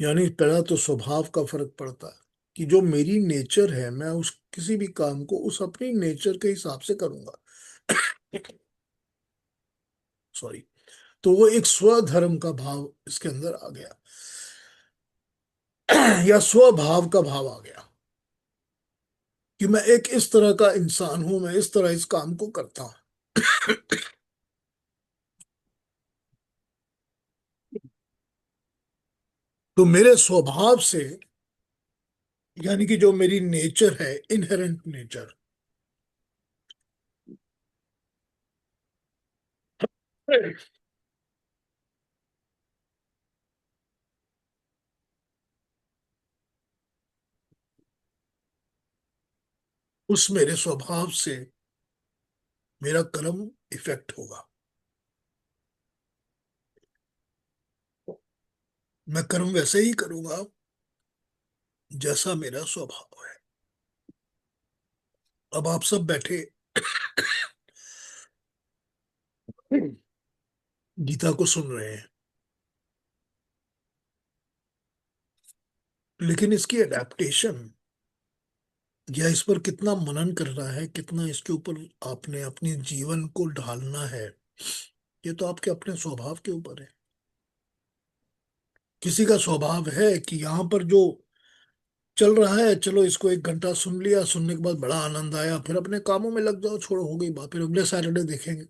यानी पहला तो स्वभाव का फर्क पड़ता है, कि जो मेरी नेचर है, मैं उस किसी भी काम को उस अपनी नेचर के हिसाब से करूंगा। सॉरी। तो वो एक स्वधर्म का भाव इसके अंदर आ गया, या स्वभाव का भाव आ गया, कि मैं एक इस तरह का इंसान हूं, मैं इस तरह इस काम को करता हूं। तो मेरे स्वभाव से, यानी कि जो मेरी नेचर है, इनहेरेंट नेचर, उस मेरे स्वभाव से मेरा कर्म इफेक्ट होगा। मैं कर्म वैसे ही करूंगा जैसा मेरा स्वभाव है। अब आप सब बैठे गीता को सुन रहे हैं, लेकिन इसकी एडेप्टेशन, या इस पर कितना मनन करना है, कितना इसके ऊपर आपने अपने जीवन को ढालना है, ये तो आपके अपने स्वभाव के ऊपर है। किसी का स्वभाव है कि यहाँ पर जो चल रहा है, चलो इसको 1 घंटा सुन लिया, सुनने के बाद बड़ा आनंद आया, फिर अपने कामों में लग जाओ, छोड़ो, हो गई बात, फिर अगले सैटरडे देखेंगे।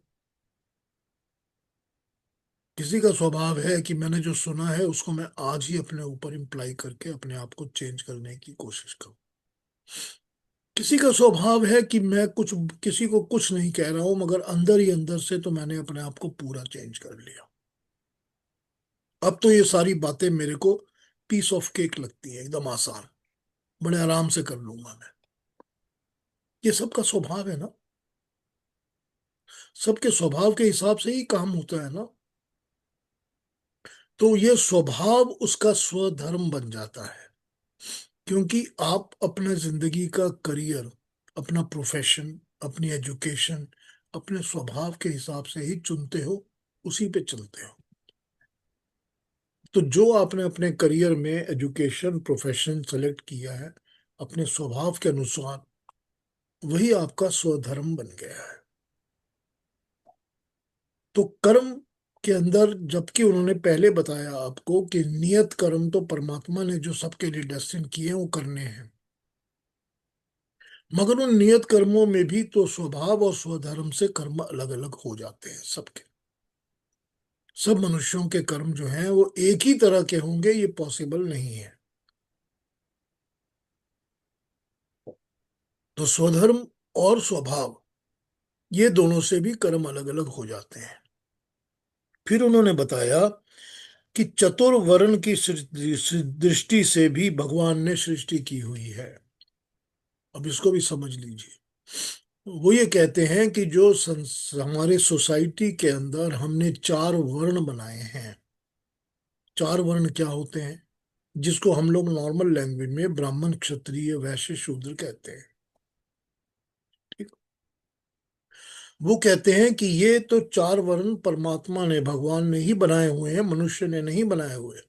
किसी का स्वभाव है कि मैंने जो सुना है उसको मैं आज ही अपने ऊपर इम्प्लाई करके अपने आप को चेंज करने की कोशिश करूं। किसी का स्वभाव है कि मैं कुछ, किसी को कुछ नहीं कह रहा हूं, मगर अंदर ही अंदर से तो मैंने अपने आप को पूरा चेंज कर लिया। अब तो ये सारी बातें मेरे को पीस ऑफ केक लगती है, एकदम आसान, बड़े आराम से कर लूंगा मैं। ये सबका स्वभाव है ना, सबके स्वभाव के हिसाब से ही काम होता है ना। तो ये स्वभाव उसका स्वधर्म बन जाता है, क्योंकि आप अपना जिंदगी का करियर, अपना प्रोफेशन, अपनी एजुकेशन अपने स्वभाव के हिसाब से ही चुनते हो, उसी पे चलते हो। तो जो आपने अपने करियर में एजुकेशन प्रोफेशन सेलेक्ट किया है अपने स्वभाव के अनुसार, वही आपका स्वधर्म बन गया है। तो कर्म के अंदर, जबकि उन्होंने पहले बताया आपको कि नियत कर्म तो परमात्मा ने जो सबके लिए डेस्टिन किए हैं वो करने हैं, मगर उन नियत कर्मों में भी तो स्वभाव और स्वधर्म से कर्म अलग अलग हो जाते हैं सबके। सब मनुष्यों के कर्म जो हैं वो एक ही तरह के होंगे, ये पॉसिबल नहीं है। तो स्वधर्म और स्वभाव, ये दोनों से भी कर्म अलग अलग हो जाते हैं। फिर उन्होंने बताया कि चतुर्वर्ण की दृष्टि से भी भगवान ने सृष्टि की हुई है। अब इसको भी समझ लीजिए। वो ये कहते हैं कि जो हमारे सोसाइटी के अंदर हमने चार वर्ण बनाए हैं। चार वर्ण क्या होते हैं? जिसको हम लोग नॉर्मल लैंग्वेज में ब्राह्मण, क्षत्रिय, वैश्य, शूद्र कहते हैं। ठीक। वो कहते हैं कि ये तो चार वर्ण परमात्मा ने, भगवान ने ही बनाए हुए हैं, मनुष्य ने नहीं बनाए हुए।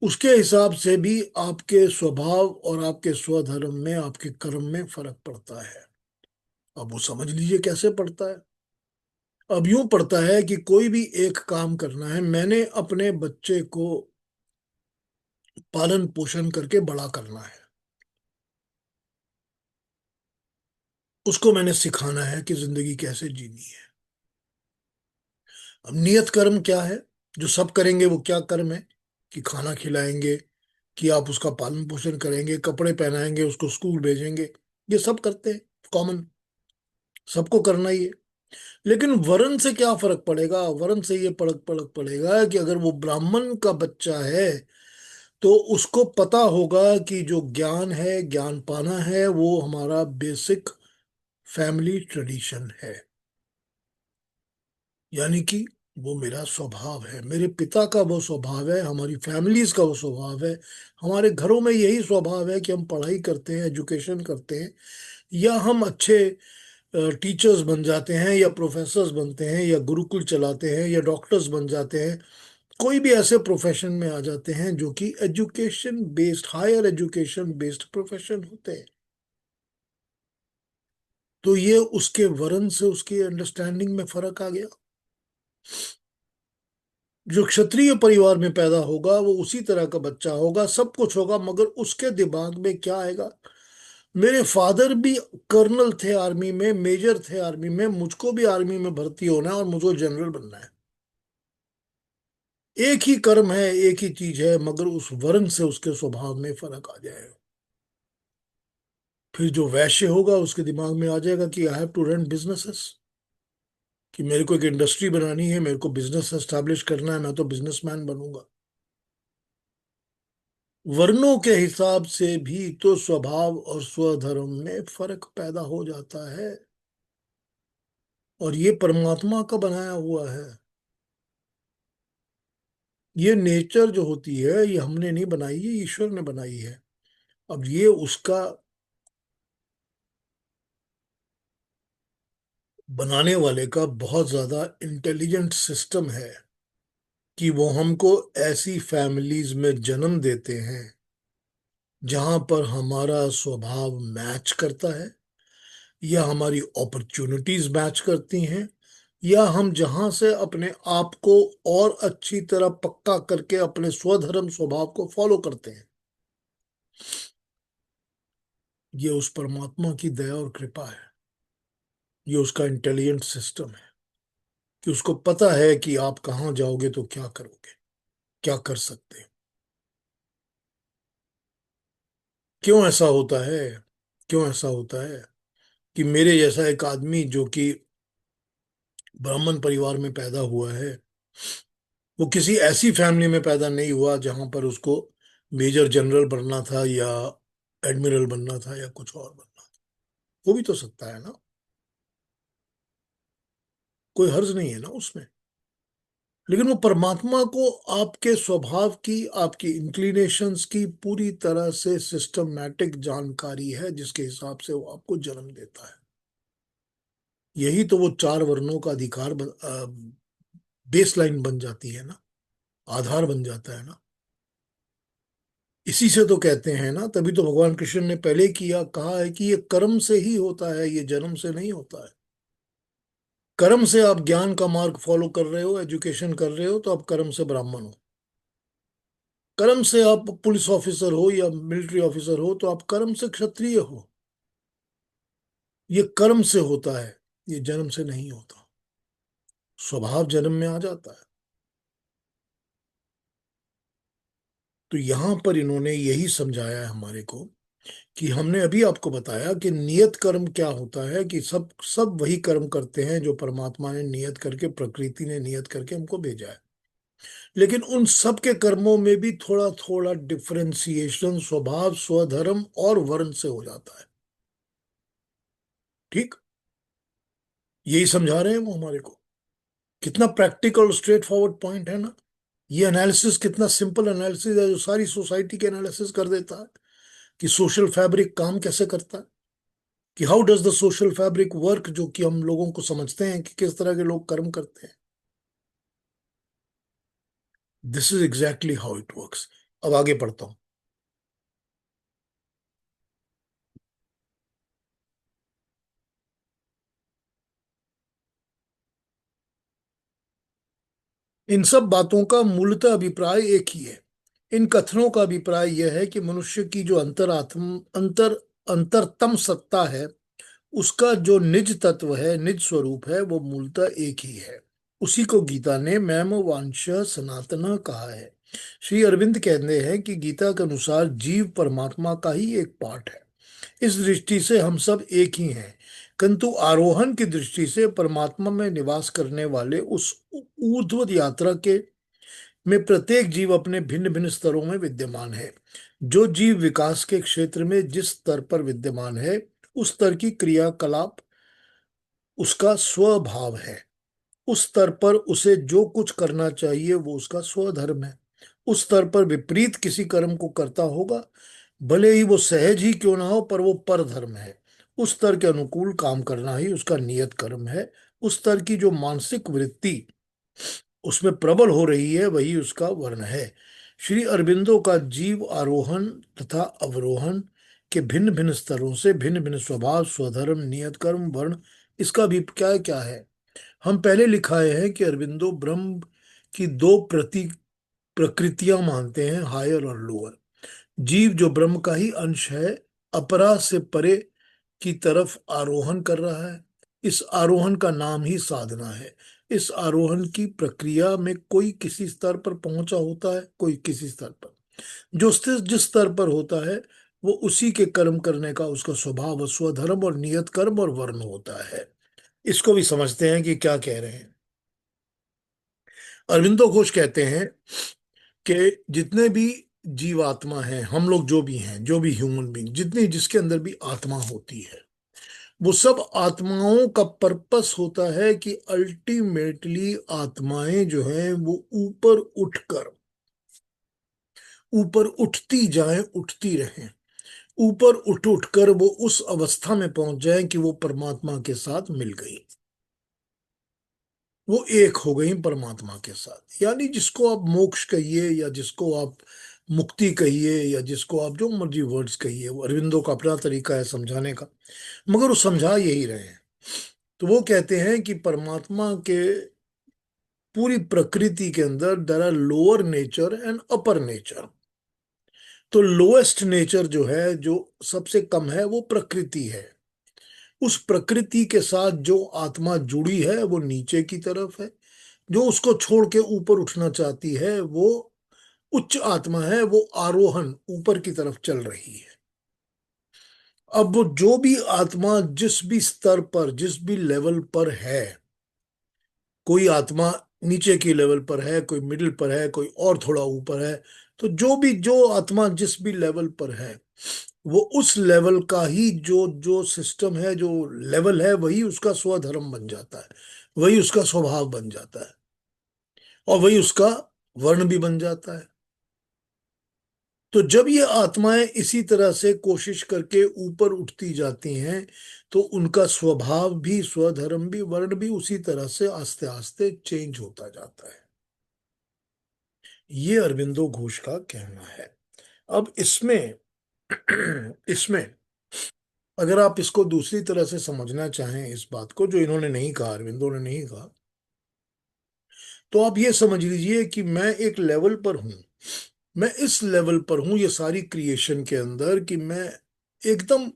उसके हिसाब से भी आपके स्वभाव और आपके स्वधर्म में, आपके कर्म में फर्क पड़ता है। अब वो समझ लीजिए कैसे पड़ता है। अब यूं पड़ता है कि कोई भी एक काम करना है, मैंने अपने बच्चे को पालन पोषण करके बड़ा करना है, उसको मैंने सिखाना है कि जिंदगी कैसे जीनी है। अब नियत कर्म क्या है? जो सब करेंगे वो क्या कर्म है? कि खाना खिलाएंगे, कि आप उसका पालन पोषण करेंगे, कपड़े पहनाएंगे, उसको स्कूल भेजेंगे, ये सब करते हैं, कॉमन, सबको करना ही है। लेकिन वर्ण से क्या फर्क पड़ेगा? वर्ण से ये फर्क पड़ेगा कि अगर वो ब्राह्मण का बच्चा है तो उसको पता होगा कि जो ज्ञान है, ज्ञान पाना है, वो हमारा बेसिक फैमिली ट्रेडिशन है। यानी कि वो मेरा स्वभाव है, मेरे पिता का वो स्वभाव है, हमारी फैमिलीज का वो स्वभाव है। हमारे घरों में यही स्वभाव है कि हम पढ़ाई करते हैं, एजुकेशन करते हैं, या हम अच्छे टीचर्स बन जाते हैं, या प्रोफेसर्स बनते हैं, या गुरुकुल चलाते हैं, या डॉक्टर्स बन जाते हैं। कोई भी ऐसे प्रोफेशन में आ जाते हैं जो कि education based, higher education based profession होते हैं। तो ये उसके वर्ण से उसकी अंडरस्टैंडिंग में फर्क आ गया। जो क्षत्रिय परिवार में पैदा होगा वो उसी तरह का बच्चा होगा, सब कुछ होगा, मगर उसके दिमाग में क्या आएगा? मेरे फादर भी कर्नल थे आर्मी में, मेजर थे आर्मी में, मुझको भी आर्मी में भर्ती होना है और मुझको जनरल बनना है। एक ही कर्म है, एक ही चीज है, मगर उस वर्ण से उसके स्वभाव में फर्क आ जाएगा। फिर जो वैश्य होगा उसके दिमाग में आ जाएगा कि I have to run businesses, कि मेरे को एक इंडस्ट्री बनानी है, मेरे को बिजनेस एस्टैब्लिश करना है, मैं तो बिजनेसमैन बनूंगा। वर्णों के हिसाब से भी तो स्वभाव और स्वधर्म में फर्क पैदा हो जाता है, और ये परमात्मा का बनाया हुआ है। ये नेचर जो होती है ये हमने नहीं बनाई है, ईश्वर ने बनाई है। अब ये उसका बनाने वाले का बहुत ज्यादा इंटेलिजेंट सिस्टम है कि वो हमको ऐसी फैमिलीज में जन्म देते हैं जहां पर हमारा स्वभाव मैच करता है, या हमारी अपॉर्चुनिटीज मैच करती हैं, या हम जहां से अपने आप को और अच्छी तरह पक्का करके अपने स्वधर्म स्वभाव को फॉलो करते हैं। ये उस परमात्मा की दया और कृपा है, ये उसका इंटेलिजेंट सिस्टम है कि उसको पता है कि आप कहाँ जाओगे तो क्या करोगे, क्या कर सकते हैं। क्यों ऐसा होता है? क्यों ऐसा होता है कि मेरे जैसा एक आदमी जो कि ब्राह्मण परिवार में पैदा हुआ है, वो किसी ऐसी फैमिली में पैदा नहीं हुआ जहां पर उसको मेजर जनरल बनना था या एडमिरल बनना था या कुछ और बनना था। वो भी तो सकता है ना, कोई हर्ज नहीं है ना उसमें। लेकिन वो परमात्मा को आपके स्वभाव की, आपकी इंक्लिनेशंस की पूरी तरह से सिस्टमैटिक जानकारी है, जिसके हिसाब से वो आपको जन्म देता है। यही तो वो चार वर्णों का अधिकार बेस लाइन बन जाती है ना, आधार बन जाता है ना। इसी से तो कहते हैं ना, तभी तो भगवान कृष्ण ने पहले किया कहा है कि ये कर्म से ही होता है, ये जन्म से नहीं होता है। कर्म से आप ज्ञान का मार्ग फॉलो कर रहे हो, एजुकेशन कर रहे हो, तो आप कर्म से ब्राह्मण हो। कर्म से आप पुलिस ऑफिसर हो या मिलिट्री ऑफिसर हो, तो आप कर्म से क्षत्रिय हो। ये कर्म से होता है, ये जन्म से नहीं होता। स्वभाव जन्म में आ जाता है। तो यहां पर इन्होंने यही समझाया है हमारे को, कि हमने अभी आपको बताया कि नियत कर्म क्या होता है, कि सब सब वही कर्म करते हैं जो परमात्मा ने नियत करके, प्रकृति ने नियत करके हमको भेजा है। लेकिन उन सब के कर्मों में भी थोड़ा थोड़ा डिफरेंशिएशन स्वभाव, स्वधर्म और वर्ण से हो जाता है। ठीक, यही समझा रहे हैं वो हमारे को। कितना प्रैक्टिकल स्ट्रेट फॉरवर्ड पॉइंट है ना। ये एनालिसिस कितना सिंपल एनालिसिस है, जो सारी सोसाइटी के एनालिसिस कर देता है कि सोशल फैब्रिक काम कैसे करता है, कि how does the social fabric work, जो कि हम लोगों को समझते हैं कि किस तरह के लोग कर्म करते हैं। This is exactly how it works. अब आगे पढ़ता हूं। इन सब बातों का मूलतः अभिप्राय एक ही है। इन कथनों का अभिप्राय यह है कि मनुष्य की जो अंतरतम सत्ता है, उसका जो निज तत्व है, निज स्वरूप है, वो मूलतः एक ही है। उसी को गीता ने मैम वांश सनातन कहा है। श्री अरविंद कहते हैं कि गीता के अनुसार जीव परमात्मा का ही एक पार्ट है। इस दृष्टि से हम सब एक ही हैं, किंतु आरोहण की दृष्टि से परमात्मा में निवास करने वाले उस ऊर्ध्व यात्रा के में प्रत्येक जीव अपने भिन्न भिन्न स्तरों में विद्यमान है। जो जीव विकास के क्षेत्र में जिस स्तर पर विद्यमान है, उस स्तर की क्रियाकलाप उसका स्वभाव है। उस स्तर पर उसे जो कुछ करना चाहिए वो उसका स्वधर्म है। उस स्तर पर विपरीत किसी कर्म को करता होगा, भले ही वो सहज ही क्यों ना हो, पर वो परधर्म है। उस स्तर के अनुकूल काम करना ही उसका नियत कर्म है। उस स्तर की जो मानसिक वृत्ति उसमें प्रबल हो रही है, वही उसका वर्ण है। श्री अरविंदो का जीव आरोहण तथा अवरोहण के भिन्न भिन्न स्तरों से भिन्न भिन्न स्वभाव, स्वधर्म, नियत कर्म, वर्ण, इसका अभिप्राय क्या है। हम पहले लिखाए हैं कि अरविंदो ब्रह्म की दो प्रकृतियां मानते हैं, हायर और लोअर। जीव जो ब्रह्म का ही अंश है, अपरा से परे की तरफ आरोहण कर रहा है। इस आरोहण का नाम ही साधना है। इस आरोहण की प्रक्रिया में कोई किसी स्तर पर पहुंचा होता है, कोई किसी स्तर पर। जो स्थिर जिस स्तर पर होता है, वो उसी के कर्म करने का उसका स्वभाव, स्वधर्म और नियत कर्म और वर्ण होता है। इसको भी समझते हैं कि क्या कह रहे हैं। अरविंदो घोष कहते हैं कि जितने भी जीवात्मा हैं, हम लोग जो भी हैं, जो भी ह्यूमन बींग, जितनी जिसके अंदर भी आत्मा होती है, वो सब आत्माओं का पर्पस होता है कि अल्टीमेटली आत्माएं जो हैं वो ऊपर उठती जाएं, उठती रहें। ऊपर उठ उठकर वो उस अवस्था में पहुंच जाएं कि वो परमात्मा के साथ मिल गई, वो एक हो गई परमात्मा के साथ। यानी जिसको आप मोक्ष कहिए, या जिसको आप मुक्ति कहिए, या जिसको आप जो मर्जी वर्ड्स कहिए, वो अरविंदो का अपना तरीका है समझाने का, मगर वो समझा यही रहे हैं। तो वो कहते हैं कि परमात्मा के पूरी प्रकृति के अंदर there are lower nature and upper nature. तो लोएस्ट नेचर जो है, जो सबसे कम है, वो प्रकृति है। उस प्रकृति के साथ जो आत्मा जुड़ी है वो नीचे की तरफ है। जो उसको छोड़ के ऊपर उठना चाहती है, वो उच्च आत्मा है, वो आरोहण ऊपर की तरफ चल रही है। अब वो जो भी आत्मा जिस भी स्तर पर, जिस भी लेवल पर है, कोई आत्मा नीचे की लेवल पर है, कोई मिडिल पर है, कोई और थोड़ा ऊपर है। तो जो आत्मा जिस भी लेवल पर है, वो उस लेवल का ही जो जो सिस्टम है, जो लेवल है, वही उसका स्वधर्म बन जाता है, वही उसका स्वभाव बन जाता है, और वही उसका वर्ण भी बन जाता है। तो जब ये आत्माएं इसी तरह से कोशिश करके ऊपर उठती जाती हैं, तो उनका स्वभाव भी, स्वधर्म भी, वर्ण भी उसी तरह से आस्ते आस्ते चेंज होता जाता है। ये अरविंदो घोष का कहना है। अब इसमें इसमें अगर आप इसको दूसरी तरह से समझना चाहें, इस बात को जो इन्होंने नहीं कहा, अरविंदो ने नहीं कहा, तो आप ये समझ लीजिए कि मैं एक लेवल पर हूं, मैं इस लेवल पर हूं ये सारी क्रिएशन के अंदर, कि मैं एकदम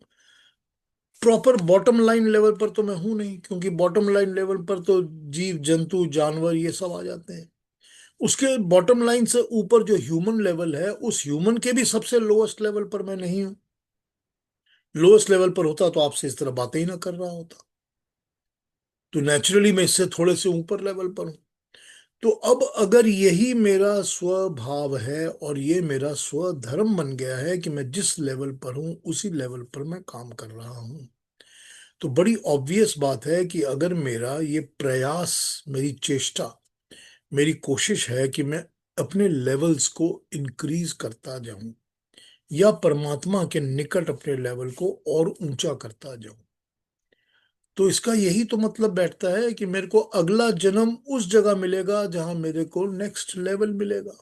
प्रॉपर बॉटम लाइन लेवल पर तो मैं हूं नहीं, क्योंकि बॉटम लाइन लेवल पर तो जीव जंतु जानवर ये सब आ जाते हैं। उसके बॉटम लाइन से ऊपर जो ह्यूमन लेवल है, उस ह्यूमन के भी सबसे लोएस्ट लेवल पर मैं नहीं हूं। लोएस्ट लेवल पर होता तो आपसे इस तरह बातें ही ना कर रहा होता। तो नेचुरली मैं इससे थोड़े से ऊपर लेवल पर हूं। तो अब अगर यही मेरा स्वभाव है और ये मेरा स्वधर्म बन गया है कि मैं जिस लेवल पर हूं उसी लेवल पर मैं काम कर रहा हूं, तो बड़ी ऑब्वियस बात है कि अगर मेरा ये प्रयास, मेरी चेष्टा, मेरी कोशिश है कि मैं अपने लेवल्स को इंक्रीज करता जाऊं, या परमात्मा के निकट अपने लेवल को और ऊंचा करता जाऊं, तो इसका यही तो मतलब बैठता है कि मेरे को अगला जन्म उस जगह मिलेगा जहां मेरे को नेक्स्ट लेवल मिलेगा।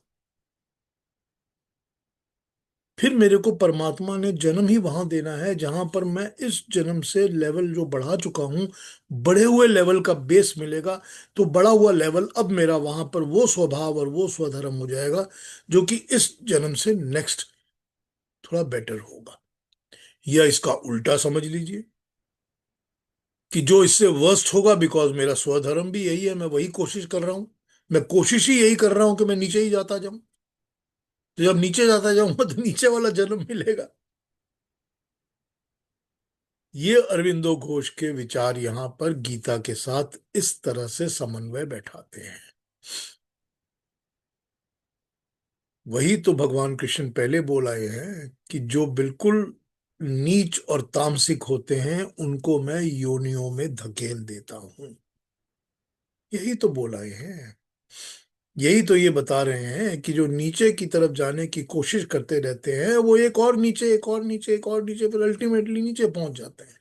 फिर मेरे को परमात्मा ने जन्म ही वहां देना है जहां पर मैं इस जन्म से लेवल जो बढ़ा चुका हूं, बढ़े हुए लेवल का बेस मिलेगा। तो बढ़ा हुआ लेवल अब मेरा वहां पर वो स्वभाव और वो स्वधर्म हो जाएगा, जो कि इस जन्म से नेक्स्ट थोड़ा बेटर होगा। या इसका उल्टा समझ लीजिए कि जो इससे वर्स्ट होगा, बिकॉज मेरा स्वधर्म भी यही है, मैं वही कोशिश कर रहा हूं, मैं कोशिश ही यही कर रहा हूं कि मैं नीचे ही जाता जाऊं। तो जब नीचे जाता जाऊंगा तो नीचे वाला जन्म मिलेगा। ये अरविंदो घोष के विचार यहां पर गीता के साथ इस तरह से समन्वय बैठाते हैं। वही तो भगवान कृष्ण पहले बोल आए हैं कि जो बिल्कुल नीच और तामसिक होते हैं उनको मैं योनियों में धकेल देता हूं। यही तो बोल आए हैं। यही तो ये बता रहे हैं कि जो नीचे की तरफ जाने की कोशिश करते रहते हैं, वो एक और नीचे, एक और नीचे, एक और नीचे, फिर अल्टीमेटली नीचे पहुंच जाते हैं।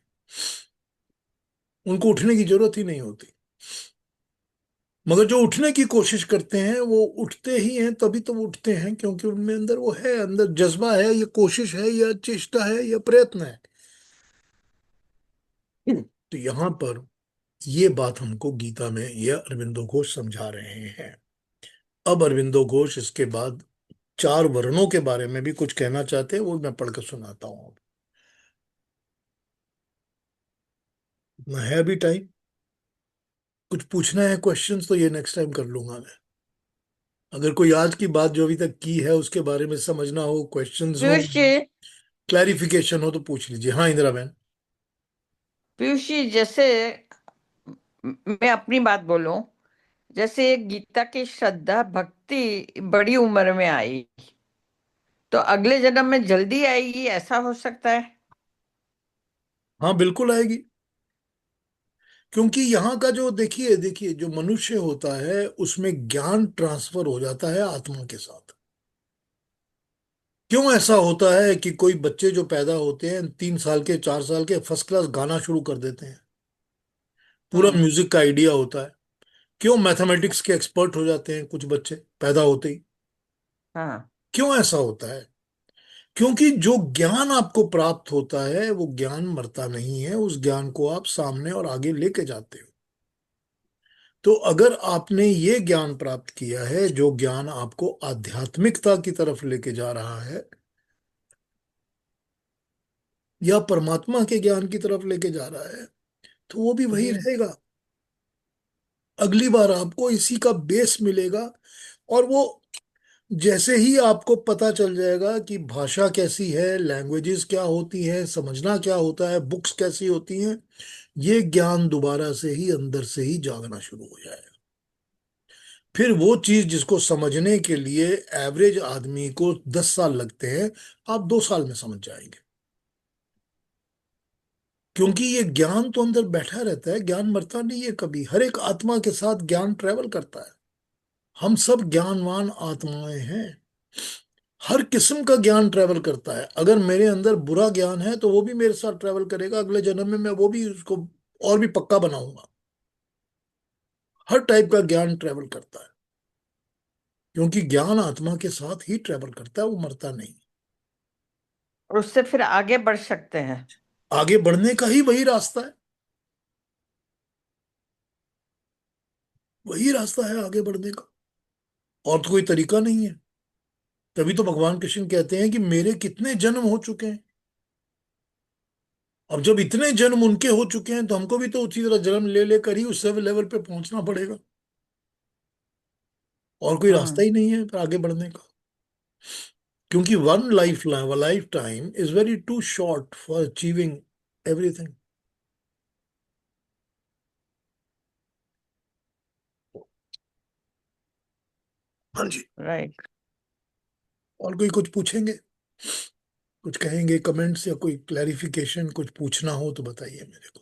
उनको उठने की जरूरत ही नहीं होती। मगर जो उठने की कोशिश करते हैं वो उठते ही हैं, तभी तो वो उठते हैं क्योंकि उनमें अंदर वो है, अंदर जज्बा है, ये कोशिश है, या चेष्टा है, या प्रयत्न है। तो यहां पर ये बात हमको गीता में यह अरविंदो घोष समझा रहे हैं। अब अरविंदो घोष इसके बाद चार वर्णों के बारे में भी कुछ कहना चाहते हैं, वो मैं पढ़कर सुनाता हूँ। इतना है अभी टाइम? कुछ पूछना है क्वेश्चंस तो ये नेक्स्ट टाइम कर लूंगा मैं। अगर कोई आज की बात जो अभी तक की है उसके बारे में समझना हो, क्वेश्चंस हो, पीयूष जी, क्लैरिफिकेशन हो, तो पूछ लीजिए। हाँ इंदिरा बहन। पीयूष जी, जैसे मैं अपनी बात बोलूं, जैसे गीता की श्रद्धा भक्ति बड़ी उम्र में आई, तो अगले जन्म में जल्दी आएगी, ऐसा हो सकता है? हाँ बिल्कुल आएगी। क्योंकि यहाँ का जो, देखिए देखिए, जो मनुष्य होता है उसमें ज्ञान ट्रांसफर हो जाता है आत्मा के साथ। क्यों ऐसा होता है कि कोई बच्चे जो पैदा होते हैं 3 साल के, 4 साल के, फर्स्ट क्लास गाना शुरू कर देते हैं, पूरा हम्म। म्यूजिक का आइडिया होता है। क्यों मैथमेटिक्स के एक्सपर्ट हो जाते हैं कुछ बच्चे पैदा होते ही? हाँ। क्यों ऐसा होता है? क्योंकि जो ज्ञान आपको प्राप्त होता है वो ज्ञान मरता नहीं है, उस ज्ञान को आप सामने और आगे लेके जाते हो। तो अगर आपने ये ज्ञान प्राप्त किया है, जो ज्ञान आपको आध्यात्मिकता की तरफ लेके जा रहा है या परमात्मा के ज्ञान की तरफ लेके जा रहा है, तो वो भी वही जी। रहेगा। अगली बार आपको इसी का बेस मिलेगा। और वो जैसे ही आपको पता चल जाएगा कि भाषा कैसी है, लैंग्वेजेस क्या होती हैं, समझना क्या होता है, बुक्स कैसी होती हैं, ये ज्ञान दोबारा से ही अंदर से ही जागना शुरू हो जाएगा। फिर वो चीज जिसको समझने के लिए एवरेज आदमी को 10 साल लगते हैं, आप 2 साल में समझ जाएंगे। क्योंकि ये ज्ञान तो अंदर बैठा रहता है, ज्ञान मरता नहीं है कभी, हर एक आत्मा के साथ ज्ञान ट्रेवल करता है। हम सब ज्ञानवान आत्माएं हैं। हर किस्म का ज्ञान ट्रेवल करता है। अगर मेरे अंदर बुरा ज्ञान है तो वो भी मेरे साथ ट्रेवल करेगा, अगले जन्म में मैं वो भी उसको और भी पक्का बनाऊंगा। हर टाइप का ज्ञान ट्रेवल करता है, क्योंकि ज्ञान आत्मा के साथ ही ट्रेवल करता है, वो मरता नहीं। और उससे फिर आगे बढ़ सकते हैं। आगे बढ़ने का ही वही रास्ता है, वही रास्ता है आगे बढ़ने का, और तो कोई तरीका नहीं है। तभी तो भगवान कृष्ण कहते हैं कि मेरे कितने जन्म हो चुके हैं। अब जब इतने जन्म उनके हो चुके हैं तो हमको भी तो उसी तरह जन्म ले लेकर ही उस लेवल पे पहुंचना पड़ेगा, और कोई रास्ता हम्म। ही नहीं है फिर आगे बढ़ने का। क्योंकि one lifetime is very too short for achieving everything. हाँ जी। राइट। और कोई कुछ पूछेंगे, कुछ कहेंगे, कमेंट्स या कोई क्लैरिफिकेशन कुछ पूछना हो तो बताइए मेरे को,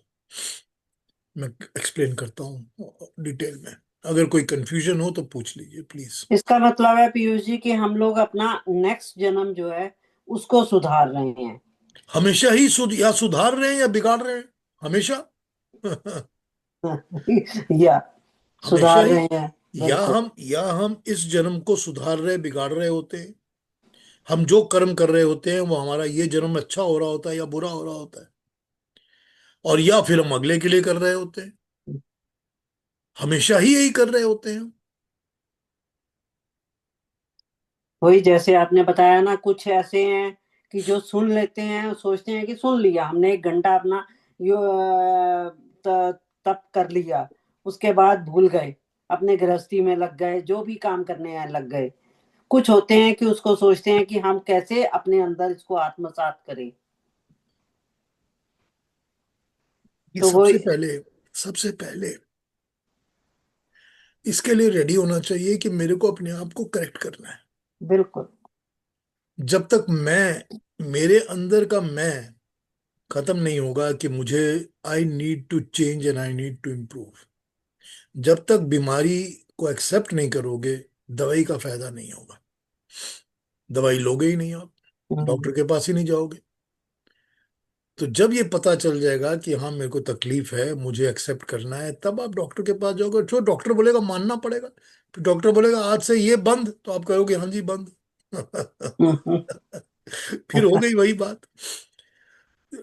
मैं एक्सप्लेन करता हूँ डिटेल में। अगर कोई कंफ्यूजन हो तो पूछ लीजिए प्लीज। इसका मतलब है पीयूष जी कि हम लोग अपना नेक्स्ट जन्म जो है उसको सुधार रहे हैं। हमेशा ही या सुधार रहे हैं या बिगाड़ रहे हैं, हमेशा। या हमेशा सुधार ही। रहे हैं। बिल्कुल। या हम इस जन्म को सुधार रहे बिगाड़ रहे होते हैं। हम जो कर्म कर रहे होते हैं वो हमारा ये जन्म अच्छा हो रहा होता है या बुरा हो रहा होता है, और या फिर हम अगले के लिए कर रहे होते हैं। हमेशा ही यही कर रहे होते हैं। वही जैसे आपने बताया ना, कुछ ऐसे हैं कि जो सुन लेते हैं, सोचते हैं कि सुन लिया हमने, 1 घंटा अपना यो तप कर लिया, उसके बाद भूल गए, अपने गृहस्थी में लग गए, जो भी काम करने हैं लग गए। कुछ होते हैं कि उसको सोचते हैं कि हम कैसे अपने अंदर इसको आत्मसात करें। ये तो वो सबसे पहले इसके लिए रेडी होना चाहिए कि मेरे को अपने आप को करेक्ट करना है। बिल्कुल। जब तक मेरे अंदर का मैं खत्म नहीं होगा कि मुझे I need to change and I need to improve, जब तक बीमारी को एक्सेप्ट नहीं करोगे, दवाई का फायदा नहीं होगा। दवाई लोगे ही नहीं आप, डॉक्टर के पास ही नहीं जाओगे। तो जब ये पता चल जाएगा कि हाँ मेरे को तकलीफ है, मुझे एक्सेप्ट करना है, तब आप डॉक्टर के पास जाओगे। जो डॉक्टर बोलेगा मानना पड़ेगा। फिर डॉक्टर बोलेगा आज से ये बंद, तो आप कहोगे हाँ जी बंद। फिर हो गई वही बात।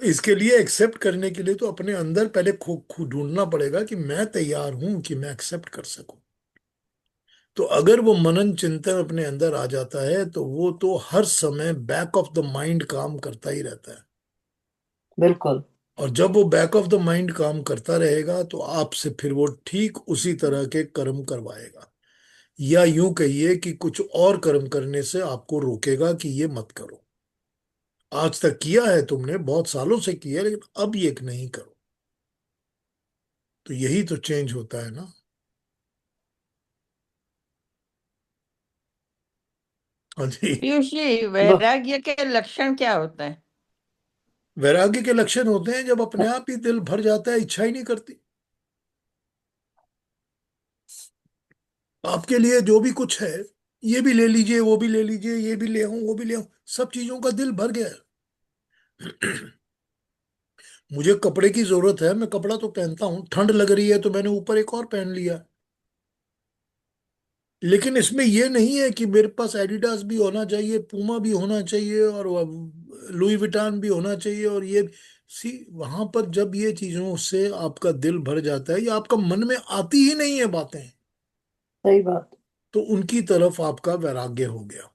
इसके लिए एक्सेप्ट करने के लिए तो अपने अंदर पहले खो ढूंढना पड़ेगा कि मैं तैयार हूं कि मैं एक्सेप्ट कर सकूं। तो अगर वो मनन चिंतन अपने अंदर आ जाता है तो वो तो हर समय बैक ऑफ द माइंड काम करता ही रहता है। बिल्कुल। और जब वो बैक ऑफ द माइंड काम करता रहेगा तो आपसे फिर वो ठीक उसी तरह के कर्म करवाएगा, या यूं कहिए कि कुछ और कर्म करने से आपको रोकेगा कि ये मत करो। आज तक किया है तुमने, बहुत सालों से किया है, लेकिन अब ये नहीं करो। तो यही तो चेंज होता है ना। हाँ जी। पीयूष जी, ब- वैराग्य के लक्षण क्या होते हैं? वैराग्य के लक्षण होते हैं जब अपने आप ही दिल भर जाता है, इच्छा ही नहीं करती। आपके लिए जो भी कुछ है, ये भी ले लीजिए, वो भी ले लीजिए, ये भी ले आऊं, वो भी ले आऊं, सब चीजों का दिल भर गया है। मुझे कपड़े की जरूरत है, मैं कपड़ा तो पहनता हूँ, ठंड लग रही है तो मैंने ऊपर एक और पहन लिया। लेकिन इसमें यह नहीं है कि मेरे पास एडिडास भी होना चाहिए, पूमा भी होना चाहिए, और लुई विटान भी होना चाहिए, और ये सी वहां पर जब ये चीजों से आपका दिल भर जाता है या आपका मन में आती ही नहीं है बातें, सही बात। तो उनकी तरफ आपका वैराग्य हो गया।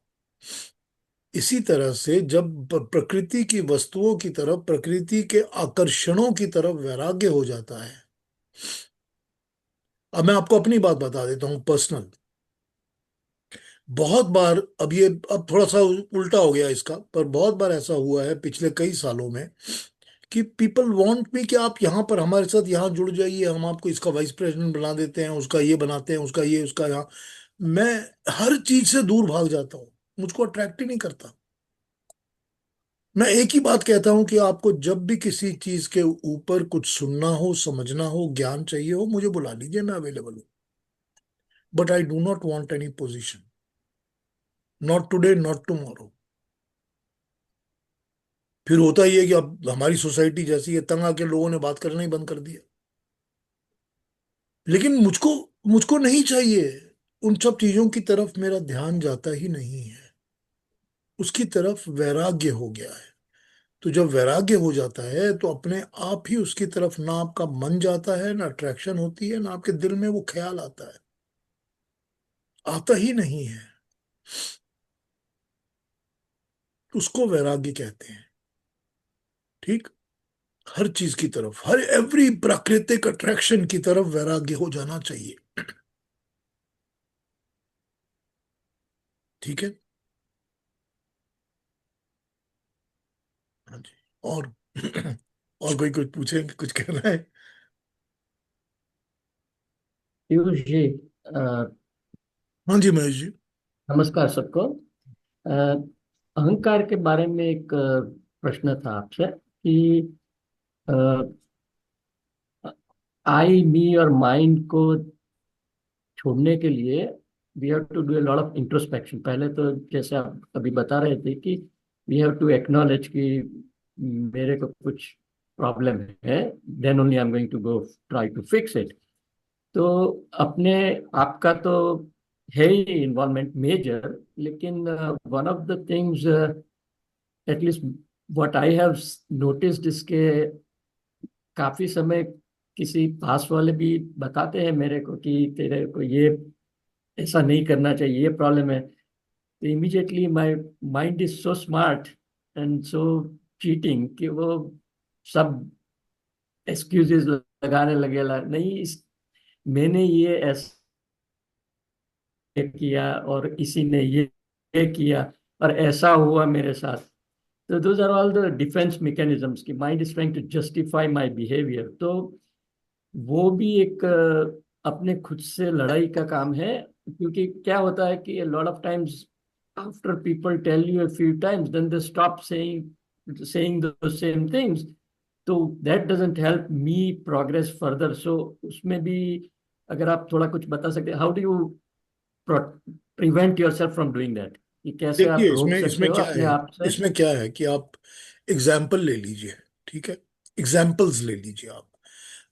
इसी तरह से जब प्रकृति की वस्तुओं की तरफ, प्रकृति के आकर्षणों की तरफ वैराग्य हो जाता है। अब मैं आपको अपनी बात बता देता हूँ पर्सनल। बहुत बार, अब थोड़ा सा उल्टा हो गया इसका, पर बहुत बार ऐसा हुआ है पिछले कई सालों में कि पीपल वांट मी कि आप यहाँ पर हमारे साथ यहाँ जुड़ जाइए, हम आपको इसका वाइस प्रेसिडेंट बना देते हैं, उसका ये बनाते हैं, उसका ये, उसका यहाँ। मैं हर चीज से दूर भाग जाता हूं, मुझको अट्रैक्ट ही नहीं करता। मैं एक ही बात कहता हूं कि आपको जब भी किसी चीज के ऊपर कुछ सुनना हो, समझना हो, ज्ञान चाहिए हो, मुझे बुला लीजिए, मैं अवेलेबल हूं। But I do not want any position, not today, not tomorrow. फिर होता ही है कि अब हमारी सोसाइटी जैसी है, तंग आके लोगों ने बात करना ही बंद कर दिया। लेकिन मुझको मुझको नहीं चाहिए। उन सब चीजों की तरफ मेरा ध्यान जाता ही नहीं है। उसकी तरफ वैराग्य हो गया है। तो जब वैराग्य हो जाता है तो अपने आप ही उसकी तरफ ना आपका मन जाता है, ना अट्रैक्शन होती है, ना आपके दिल में वो ख्याल आता है, आता ही नहीं है। उसको वैराग्य कहते हैं। ठीक। हर चीज की तरफ, हर एवरी प्राकृतिक अट्रैक्शन की तरफ वैराग्य हो जाना चाहिए। ठीक है। हाँ जी। और और कोई कुछ पूछेंगे, कुछ कहना है? पीयूष जी, अ, हाँ जी महेश जी। नमस्कार सबको। अ, अहंकार के बारे में एक प्रश्न था आपसे कि आई, मी और माइंड को छोड़ने के लिए we have to do a lot of introspection. पहले तो जैसे आप अभी बता रहे थे कि वी हैव टू एक्नॉलेज कि मेरे को कुछ प्रॉब्लम है, then only I am going to go try to fix it. तो अपने आपका तो है ही इन्वॉल्वमेंट मेजर, लेकिन one of the things at least what I have noticed इसके काफी समय किसी पास वाले भी बताते हैं मेरे को कि तेरे को ये ऐसा नहीं करना चाहिए, ये प्रॉब्लम है। तो immediately my mind is so smart and so cheating कि वो सब एक्सक्यूजेस लगाने लगेगा, नहीं मैंने ये ऐसा किया और इसी ने ये किया और ऐसा हुआ मेरे साथ। तो those are all the defence mechanisms कि mind is trying to justify my behaviour. तो वो भी एक अपने खुद से लड़ाई का काम है। क्योंकि क्या होता है कि lot of times after people tell you a few times then they stop saying the same things. तो that doesn't help me progress further. So उसमें भी अगर आप थोड़ा कुछ बता सकते, how do you prevent yourself from doing that, कि कैसे आप देखिए, रोक इसमें सकते इसमें हो क्या अपने है, आप से। इसमें क्या है कि आप एग्जाम्पल ले लीजिए। ठीक है। एग्जाम्पल्स ले लीजिए आप।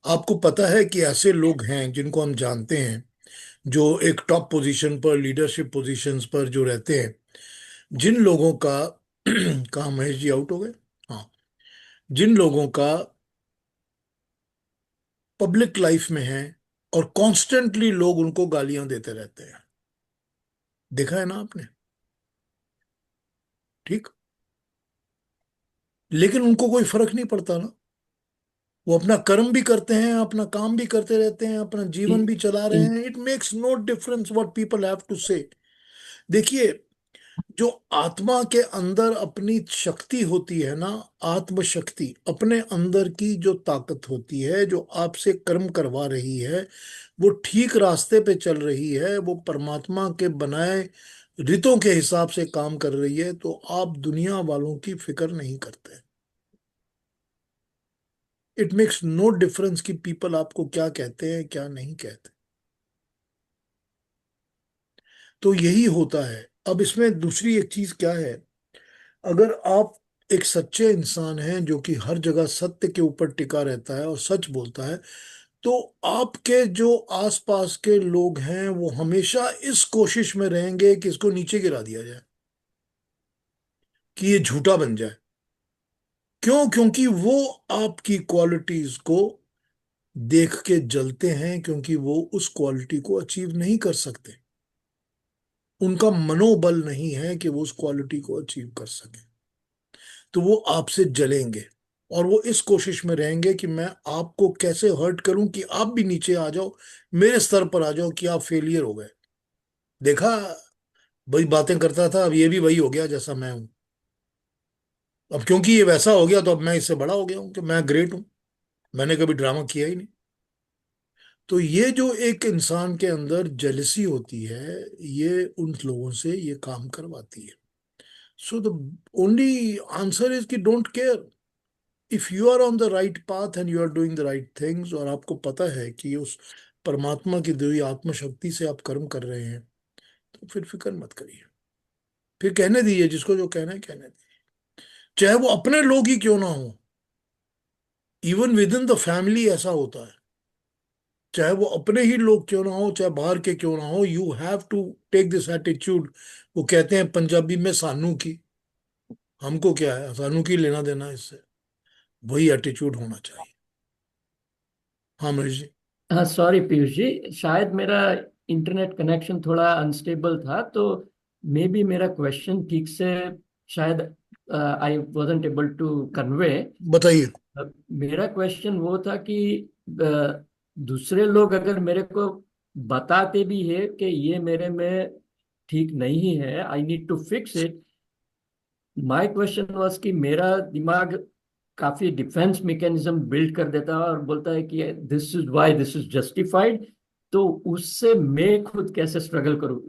आपको पता है कि ऐसे लोग हैं जिनको हम जानते हैं, जो एक टॉप पोजीशन पर, लीडरशिप पोजीशंस पर जो रहते हैं, जिन लोगों का कहाँ महेश जी आउट हो गए? हाँ। जिन लोगों का पब्लिक लाइफ में है और कॉन्स्टेंटली लोग उनको गालियां देते रहते हैं, देखा है ना आपने? ठीक। लेकिन उनको कोई फर्क नहीं पड़ता ना। वो अपना कर्म भी करते हैं, अपना काम भी करते रहते हैं, अपना जीवन भी चला रहे हैं। It makes no difference what people have to say. देखिए, जो आत्मा के अंदर अपनी शक्ति होती है ना, आत्म शक्ति, अपने अंदर की जो ताकत होती है, जो आपसे कर्म करवा रही है, वो ठीक रास्ते पे चल रही है, वो परमात्मा के बनाए रितों के हिसाब से काम कर रही है, तो आप दुनिया वालों की फिक्र नहीं करते। इट मेक्स नो डिफरेंस कि पीपल आपको क्या कहते हैं, क्या नहीं कहते। तो यही होता है। अब इसमें दूसरी एक चीज क्या है, अगर आप एक सच्चे इंसान हैं जो कि हर जगह सत्य के ऊपर टिका रहता है और सच बोलता है, तो आपके जो आसपास के लोग हैं वो हमेशा इस कोशिश में रहेंगे कि इसको नीचे गिरा दिया जाए, कि ये झूठा बन जाए। क्यों? क्योंकि वो आपकी क्वालिटीज को देख के जलते हैं, क्योंकि वो उस क्वालिटी को अचीव नहीं कर सकते। उनका मनोबल नहीं है कि वो उस क्वालिटी को अचीव कर सके। तो वो आपसे जलेंगे और वो इस कोशिश में रहेंगे कि मैं आपको कैसे हर्ट करूं कि आप भी नीचे आ जाओ, मेरे स्तर पर आ जाओ, कि आप फेलियर हो गए। देखा, वही बातें करता था, अब ये भी वही हो गया जैसा मैं हूं। अब क्योंकि ये वैसा हो गया तो अब मैं इससे बड़ा हो गया हूं कि मैं ग्रेट हूं, मैंने कभी ड्रामा किया ही नहीं। तो ये जो एक इंसान के अंदर जेलसी होती है, ये उन लोगों से ये काम करवाती है। So the only answer is कि don't care. If you are on the right path and you are doing the right things, और आपको पता है कि उस परमात्मा की दी हुई आत्मशक्ति से आप कर्म कर रहे हैं, तो फिर फिक्र मत करिए। फिर कहने दीजिए जिसको जो कहना है कहने दीजिए, चाहे वो अपने लोग ही क्यों ना हो। Even with in the family ऐसा होता है, चाहे वो अपने ही लोग क्यों ना हो, चाहे बाहर के क्यों ना हो, you have to take this attitude. वो कहते हैं पंजाबी में सानू की, हमको क्या है, सानू की लेना देना इससे। वही एटीट्यूड होना चाहिए। हाँ मनीष जी। हाँ सॉरी पीयूष जी, शायद मेरा इंटरनेट कनेक्शन थोड़ा अनस्टेबल था, तो मे बी मेरा क्वेश्चन ठीक से शायद आई wasn't एबल टू कन्वे। बताइए। मेरा क्वेश्चन वो था कि दूसरे लोग अगर मेरे को बताते भी है कि ये मेरे में ठीक नहीं है, I need to fix it, my question was कि मेरा दिमाग काफी डिफेंस मैकेनिज्म बिल्ड कर देता है और बोलता है कि this is why this is justified. तो उससे मैं खुद कैसे स्ट्रगल करूं?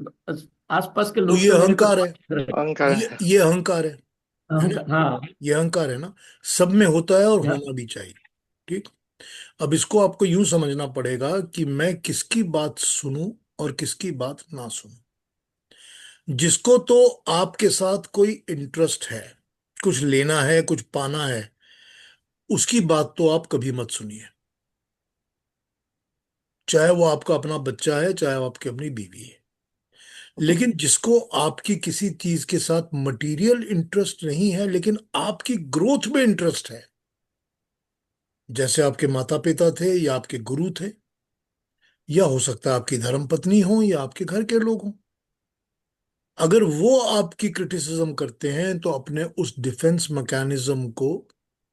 आसपास के तो लोग ये तो मेरे को अहंकार है, अहंकार है। ये अहंकार है ना? हाँ ये अहंकार है ना, सब में होता है और या- होना भी चाहिए। ठीक। अब इसको आपको यूं समझना पड़ेगा कि मैं किसकी बात सुनूं और किसकी बात ना सुनूं। जिसको तो आपके साथ कोई इंटरेस्ट है, कुछ लेना है, कुछ पाना है, उसकी बात तो आप कभी मत सुनिए। चाहे वो आपका अपना बच्चा है, चाहे वो आपकी अपनी बीवी है। लेकिन जिसको आपकी किसी चीज के साथ मटेरियल इंटरेस्ट नहीं है, लेकिन आपकी ग्रोथ में इंटरेस्ट है, जैसे आपके माता पिता थे या आपके गुरु थे, या हो सकता है आपकी धर्म पत्नी हो या आपके घर के लोग हों, अगर वो आपकी क्रिटिसिज्म करते हैं तो अपने उस डिफेंस मैकेनिज्म को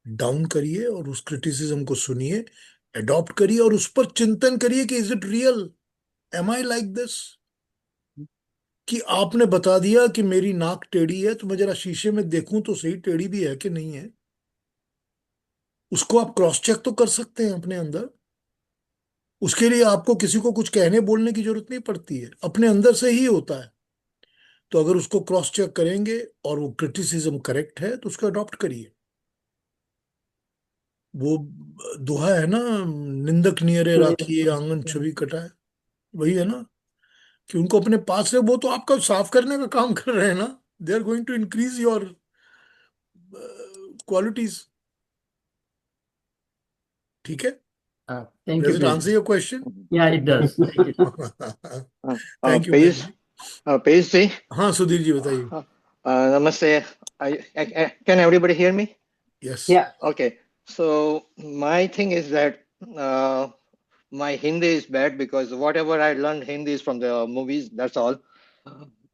डाउन करिए और उस क्रिटिसिज्म को सुनिए, अडॉप्ट करिए और उस पर चिंतन करिए कि is it real, am I like this. कि आपने बता दिया कि मेरी नाक टेढ़ी है, तो मैं जरा शीशे में देखूं तो सही टेढ़ी भी है कि नहीं है। उसको आप क्रॉस चेक तो कर सकते हैं अपने अंदर। उसके लिए आपको किसी को कुछ कहने बोलने की जरूरत नहीं पड़ती है, अपने अंदर से ही होता है। तो अगर उसको क्रॉस चेक करेंगे और वो क्रिटिसिज्म करेक्ट है तो उसको अडॉप्ट करिए। वो दोहा है ना, निंदक नियरे राखिए आंगन छवि कटाए। वही है ना, कि उनको अपने पास से, वो तो आपका साफ करने का काम कर रहे हैं ना। They are going to increase your qualities. ठीक है। Thank you does it Piyush answer ji. Your question? या it does, thank you. Thank you पेश महेश जी। पेश जी। हाँ सुधीर जी बताइए। Namaste. Can everybody hear me? Yes. Yeah. Okay. So my thing is that uh, my Hindi is bad because whatever I learned Hindi is from the movies. That's all.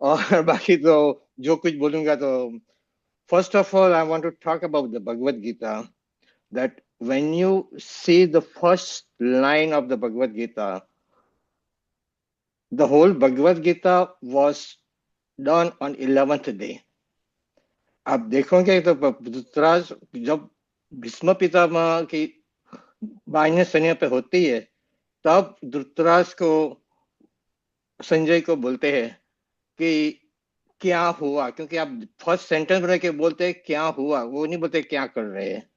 और बाकी तो जो कुछ बोलूंगा तो first of all I want to talk about the Bhagavad Gita. That when you see the first line of the Bhagavad Gita, the whole Bhagavad Gita was done on 11th day. आप देखोगे तो धृतराज जब भीष्म पितामह की बाह्य सैन्य पे होती है, तब धृतराज को संजय को बोलते हैं कि क्या हुआ, क्योंकि आप फर्स्ट सेंटेंस बना के बोलते हैं क्या हुआ, वो नहीं बोलते क्या कर रहे हैं।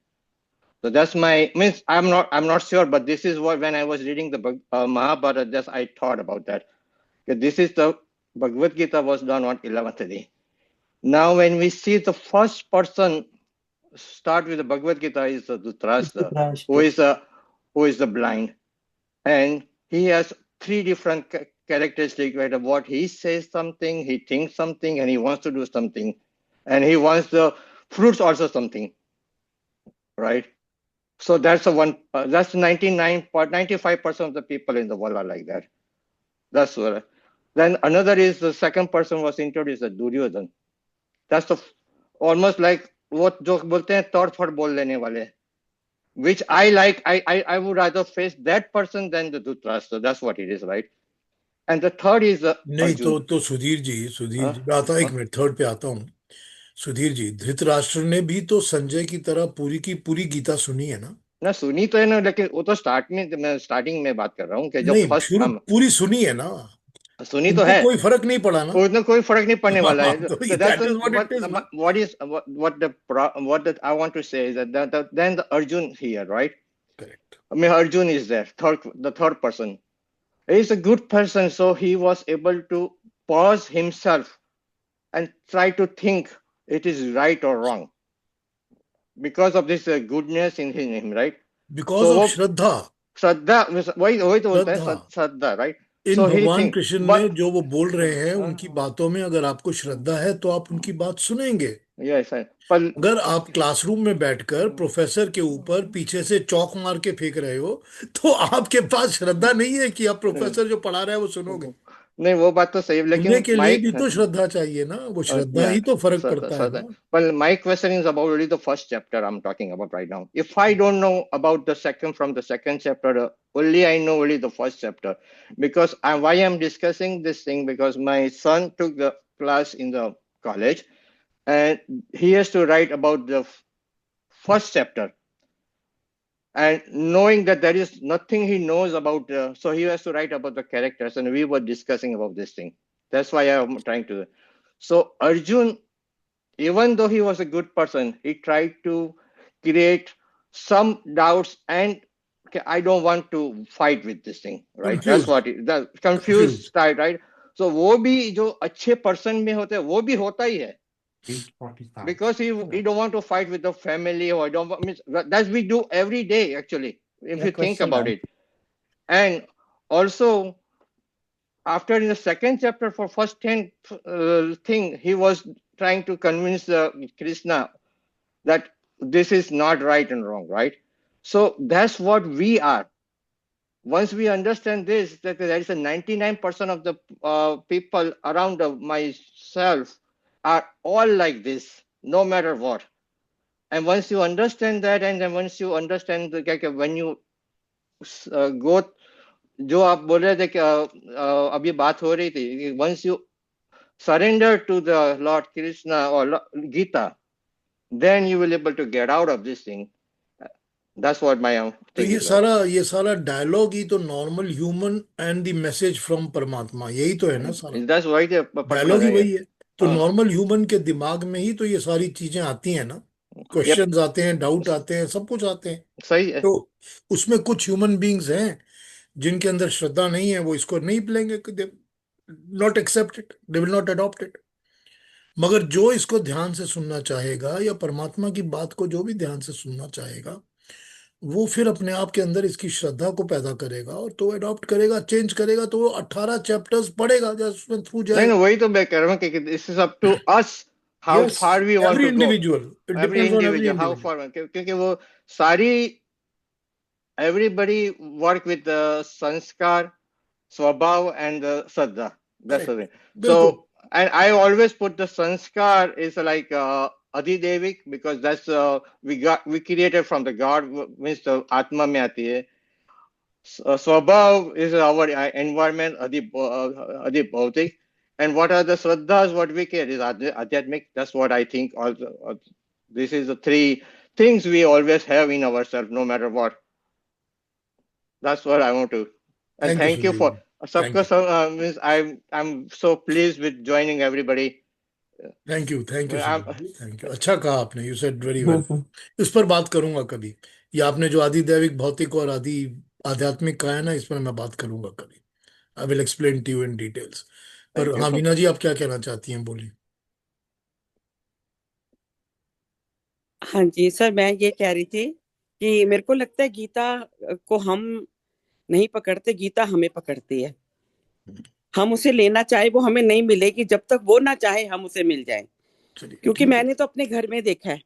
So that's my means. I'm not sure, but this is what when I was reading the Mahabharata, just I thought about that. This is the Bhagavad Gita was done on 11th day. Now, when we see the first person start with the Bhagavad Gita is the Dhritarashtra, who is the blind, and he has three different characteristics. Right? What he says something, he thinks something, and he wants to do something, and he wants the fruits also something, right? So that's that's 95% of the people in the world are like that. That's what. Then another is the second person was introduced, the Duryodhan. That's the almost like what जो बोलते हैं तोड़ फोड़ बोल लेने वाले, which I like. I would rather face that person than the Dhritarashtra. That's what it is, right? And the third is नहीं Arjun. तो सुधीर जी, मैं आता हूं, एक मिनट, थर्ड पे आता हूँ। सुधीर जी, धृतराष्ट्र ने भी तो संजय की तरह पूरी की पूरी गीता सुनी है ना? ना सुनी तो है ना, लेकिन वो तो स्टार्टिंग में बात कर रहा हूँ कि जब नहीं, फर्स्ट शुरू हम पूरी सुनी है ना, सुनी तो उनको है, कोई फर्क नहीं पड़ा ना। उसमें कोई फर्क नहीं पड़ने वाला है. तो So that's that is what it is ना। what that I want to say is that then the Arjun here, right? Correct. I mean, Arjun is there, the third person. He is a good person, so he was able to pause himself and try to think it is right or wrong because of this goodness in him, right? Because So of वो श्रद्धा। श्रद्धा, वही वही तो बोलते हैं श्रद्धा श्रद्धा, right? In So he भगवान think, Krishna but ने जो वो बोल रहे हैं उनकी बातों में अगर आपको श्रद्धा है तो आप उनकी बात सुनेंगे। yes, पर अगर आप क्लासरूम में बैठकर प्रोफेसर के ऊपर पीछे से चौक मार के फेंक रहे हो तो आपके पास श्रद्धा नहीं है कि आप प्रोफेसर जो पढ़ा रहा है वो सुनोगे। नहीं, वो बात तो सही है, सुनने लेकिन के लिए माइक भी तो श्रद्धा चाहिए ना, वो श्रद्धा yeah, ही तो फर्क so, पड़ता so है that, ना। well, my question is about really the first chapter I'm talking about right now. If I don't know about the second from the second chapter, only I know only the first chapter, because why I'm discussing this thing, because my son took the class in the college and he has to write about the first chapter, and knowing that there is nothing he knows about, so he has to write about the characters, and we were discussing about this thing. That's why I'm trying to. So Arjun, even though he was a good person, he tried to create some doubts and okay, I don't want to fight with this thing, right? That's confuse what it, that confused confuse type, right? So वो भी जो अच्छे person में होते हैं वो भी होता ही है, 8:45. because he don't want to fight with the family, or don't means that we do every day actually, if Yeah, you think question about answer. it. And also after in the second chapter, for first 10 thing, he was trying to convince Krishna that this is not right and wrong, right? So that's what we are. Once we understand this, that there is a 99% of the people around myself are all like this, no matter what. And once you understand that, and then once you understand when you go, जो आप बोल रहे थे कि अभी बात हो रही थी, once you surrender to the Lord Krishna or Gita, then you will be able to get out of this thing. That's what my तो thing ये is. सारा डायलॉग ही तो normal human and the message from परमात्मा, यही तो है ना सारा That's why the डायलॉग ही वही है। तो हाँ, नॉर्मल ह्यूमन के दिमाग में ही तो ये सारी चीजें आती हैं ना, yep, क्वेश्चंस आते हैं, डाउट आते हैं, सब कुछ आते हैं। सही है. तो उसमें कुछ ह्यूमन बीइंग्स हैं जिनके अंदर श्रद्धा नहीं है, वो इसको नहीं लेंगे, not accept it, they will not adopt it. मगर जो इसको ध्यान से सुनना चाहेगा या परमात्मा की बात को जो भी ध्यान से सुनना चाहेगा, वो फिर अपने आप के अंदर इसकी श्रद्धा को पैदा करेगा और तो अडॉप्ट करेगा, चेंज करेगा, तो वो 18 चैप्टर्स पढ़ेगा जब उसमें थ्रू नहीं, जाएगा। वही तो मैं कह रहा हूँ कि this is up to us how yes, far we want every to go. Individual, it Every depends on every individual, how individual. far, क्योंकि वो सारी everybody work with the sanskar, swabhav, and the saddha. That's the thing. बिल्कुल So, and I always put the sanskar is like adhidevic, because that's we created from the God, means the atma mein aati hai. Swabhav is our environment, adhibhautik. And what are the shraddhas? What we care is adhyatmic. That's what I think. Also, this is the three things we always have in ourselves, no matter what. That's what I want to. And thank you thank you Sujeev for ji, thank you, means I'm so pleased with joining everybody. Thank you, thank you I'm, Sujeev ji, thank you. अच्छा कहा आपने, you said very well. इस पर बात करूंगा कभी, ये आपने जो आदि दैविक भौतिक और आदि आध्यात्मिक कहा है ना, इस पर मैं बात करूंगा कभी। I will explain to you in details. पर thank you. हाँ, वीना जी आप क्या कहना चाहती हैं, बोलिए। हाँ जी सर, मैं ये कह रही थी कि मेरे को लगता है गीता को हम नहीं पकड़ते, गीता हमें पकड़ती है। हम उसे लेना चाहे वो हमें नहीं मिलेगी, जब तक वो ना चाहे हम उसे मिल जाए। चलिए क्योंकि ठीक है। मैंने तो अपने घर में देखा है,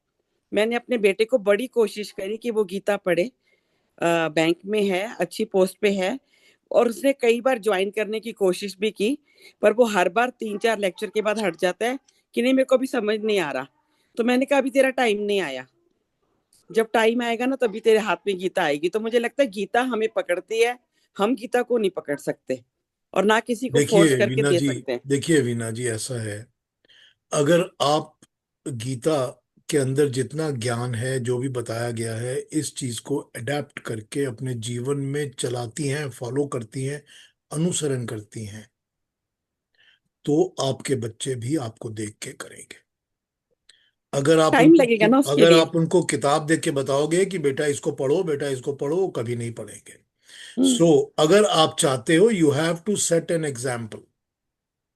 मैंने अपने बेटे को बड़ी कोशिश करी कि वो गीता पढ़े, बैंक में है, अच्छी पोस्ट पे है, और उसने कई बार ज्वाइन करने की कोशिश भी की, पर वो हर बार 3-4 लेक्चर के बाद हट जाता है कि नहीं मेरे को अभी समझ नहीं आ रहा। तो मैंने कहा अभी तेरा टाइम नहीं आया, जब टाइम आएगा ना तभी तेरे हाथ में गीता आएगी। तो मुझे लगता है गीता हमें पकड़ती है, हम गीता को नहीं पकड़ सकते और ना किसी को फोर्स देखिए करके वीना दे जी, सकते हैं। देखिए वीना जी, ऐसा है, अगर आप गीता के अंदर जितना ज्ञान है, जो भी बताया गया है, इस चीज को अडेप्ट करके अपने जीवन में चलाती हैं, फॉलो करती हैं, अनुसरण करती हैं, तो आपके बच्चे भी आपको देख के करेंगे। टाइम लगेगा ना उसके अगर लिए। आप उनको किताब देख के बताओगे कि बेटा इसको पढ़ो, बेटा इसको पढ़ो, वो कभी नहीं पढ़ेंगे। सो अगर आप चाहते हो, you have to set an example.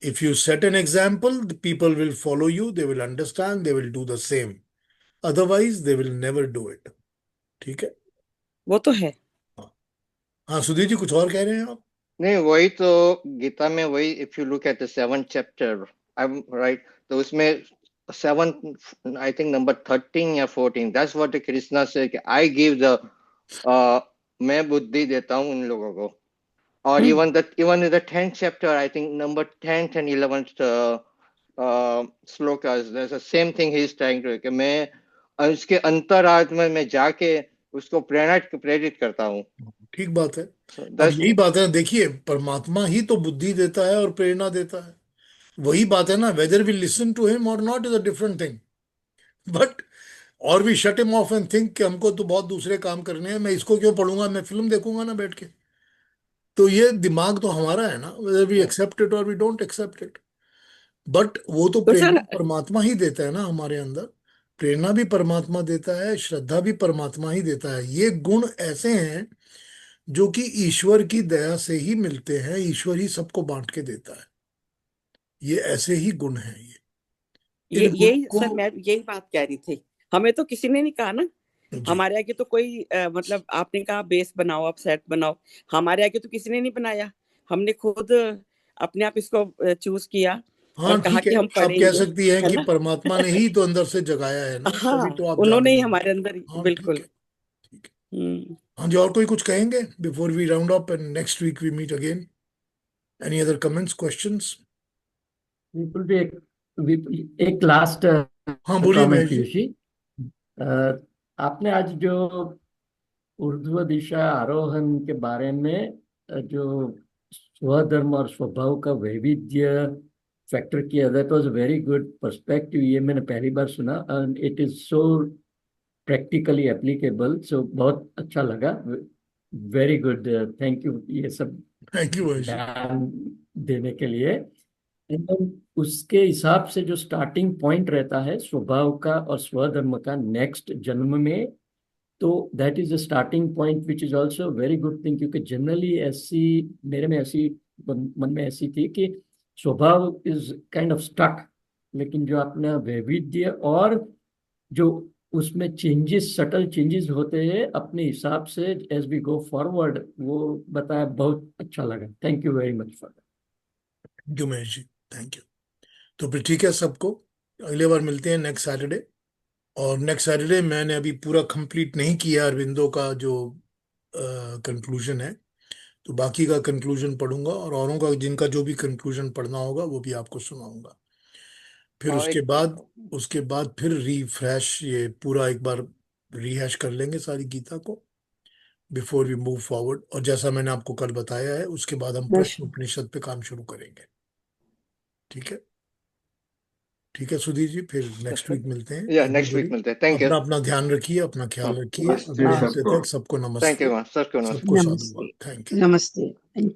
If you set an example, the people will follow you, they will understand, they will do the same. Otherwise, they will never do it. ठीक है? वो तो है। हाँ, सुधीर जी कुछ और कह रहे हैं आप? नहीं, वही तो गीता में वही, if you look at the 7th chapter, I am right, तो उसमें 7, आई थिंक नंबर 13 या 14, दैट्स व्हाट कृष्णा से कि आई गिव द, मैं बुद्धि देता हूँ उन लोगों को। और even in the 10th chapter, I think number 10th and 11th slokas, there's the same thing he is trying to, कि मैं उसके अंतरात्मा में जाके उसको प्रेरित करता हूँ। ठीक बात है। So अब that's यही बात है, देखिए, परमात्मा ही तो बुद्धि देता है और प्रेरणा देता है। वही बात है ना, whether we listen to him और not is a different thing, but और we shut him off and think कि हमको तो बहुत दूसरे काम करने हैं, मैं इसको क्यों पढ़ूंगा, मैं फिल्म देखूंगा ना बैठ के। तो ये दिमाग तो हमारा है ना, वेदर वी एक्सेप्ट इट और we don't accept it. But वो तो तो सर प्रेरणा परमात्मा ही देता है ना हमारे अंदर, प्रेरणा भी परमात्मा देता है, श्रद्धा भी परमात्मा ही देता है। ये गुण ऐसे हैं जो कि ईश्वर की दया से ही मिलते हैं, ईश्वर ही सबको बांट के देता है। ये ऐसे ही गुण हैं ये। इन यही गुणों सर, मैं यही बात कह रही थी। हमें तो किसी ने नहीं कहा ना, जी, हमारे आगे तो कोई मतलब आपने कहा बेस बनाओ, आप सेट बनाओ, हमारे आगे तो किसी ने नहीं बनाया, हमने खुद अपने आप इसको चूज किया हाँ और कहा ठीक है, कि हम आप कह पढ़ेंगे, सकती हैं है कि ना। परमात्मा ने ही तो अंदर से जगाया है ना, तभी हाँ, तो आप जाग उन्होंने ही रही हैं। हमारे अंदर हाँ ठीक बिल्कुल। है, ठीक है। हाँ जी, और कोई कुछ कहेंगे before we round up and next week we meet again? Any other comments, questions? बिल्कुल भी एक लास्ट हाँ बोलिए कमेंट महेश जी। पीयूषी, आपने आज जो ऊर्ध्व दिशा आरोहण के बारे में जो स्वधर्म और स्वभाव का वैविध्य फैक्टर किया, that was very good perspective. ये मैंने पहली बार सुना and it is so practically applicable, so बहुत अच्छा लगा। वेरी गुड, थैंक यू ये सब थैंक यू महेश जी। ध्यान देने के लिए। And then उसके हिसाब से जो स्टार्टिंग पॉइंट रहता है स्वभाव का और स्वधर्म का नेक्स्ट जन्म में, तो that is a starting point which is also very good thing, क्योंकि जनरली ऐसी मेरे में ऐसी मन में ऐसी थी कि स्वभाव इज काइंड ऑफ स्टक, लेकिन जो अपना वैविध्य और जो उसमें चेंजेस, सटल चेंजेस होते हैं अपने हिसाब से एज वी गो फॉरवर्ड, वो बताया, बहुत अच्छा लगा। Thank you very much for that. Thank you Mahesh ji, thank you. तो फिर ठीक है सबको, अगले बार मिलते हैं नेक्स्ट सैटरडे। और नेक्स्ट सैटरडे मैंने अभी पूरा कंप्लीट नहीं किया अरविंदो का जो कंक्लूजन है, तो बाकी का कंक्लूजन पढ़ूंगा और औरों का जिनका जो भी कंक्लूजन पढ़ना होगा वो भी आपको सुनाऊंगा। फिर और उसके बाद फिर रिफ्रेश, ये पूरा एक बार रिहैश कर लेंगे सारी गीता को बिफोर वी मूव फॉरवर्ड। और जैसा मैंने आपको कल बताया है, उसके बाद हम प्रश्न उपनिषद पे काम शुरू करेंगे। ठीक है, ठीक है सुधीर जी, फिर नेक्स्ट वीक मिलते हैं। या नेक्स्ट एवरीबॉडी वीक मिलते हैं। Thank you. अपना अपना ध्यान रखिए, अपना ख्याल रखिए। नमस्ते अगले हफ्ते सबको। तक सबको थैंक नमस्ते, यू सर, सबको साधुवाद। Thank you. नमस्ते। थैंक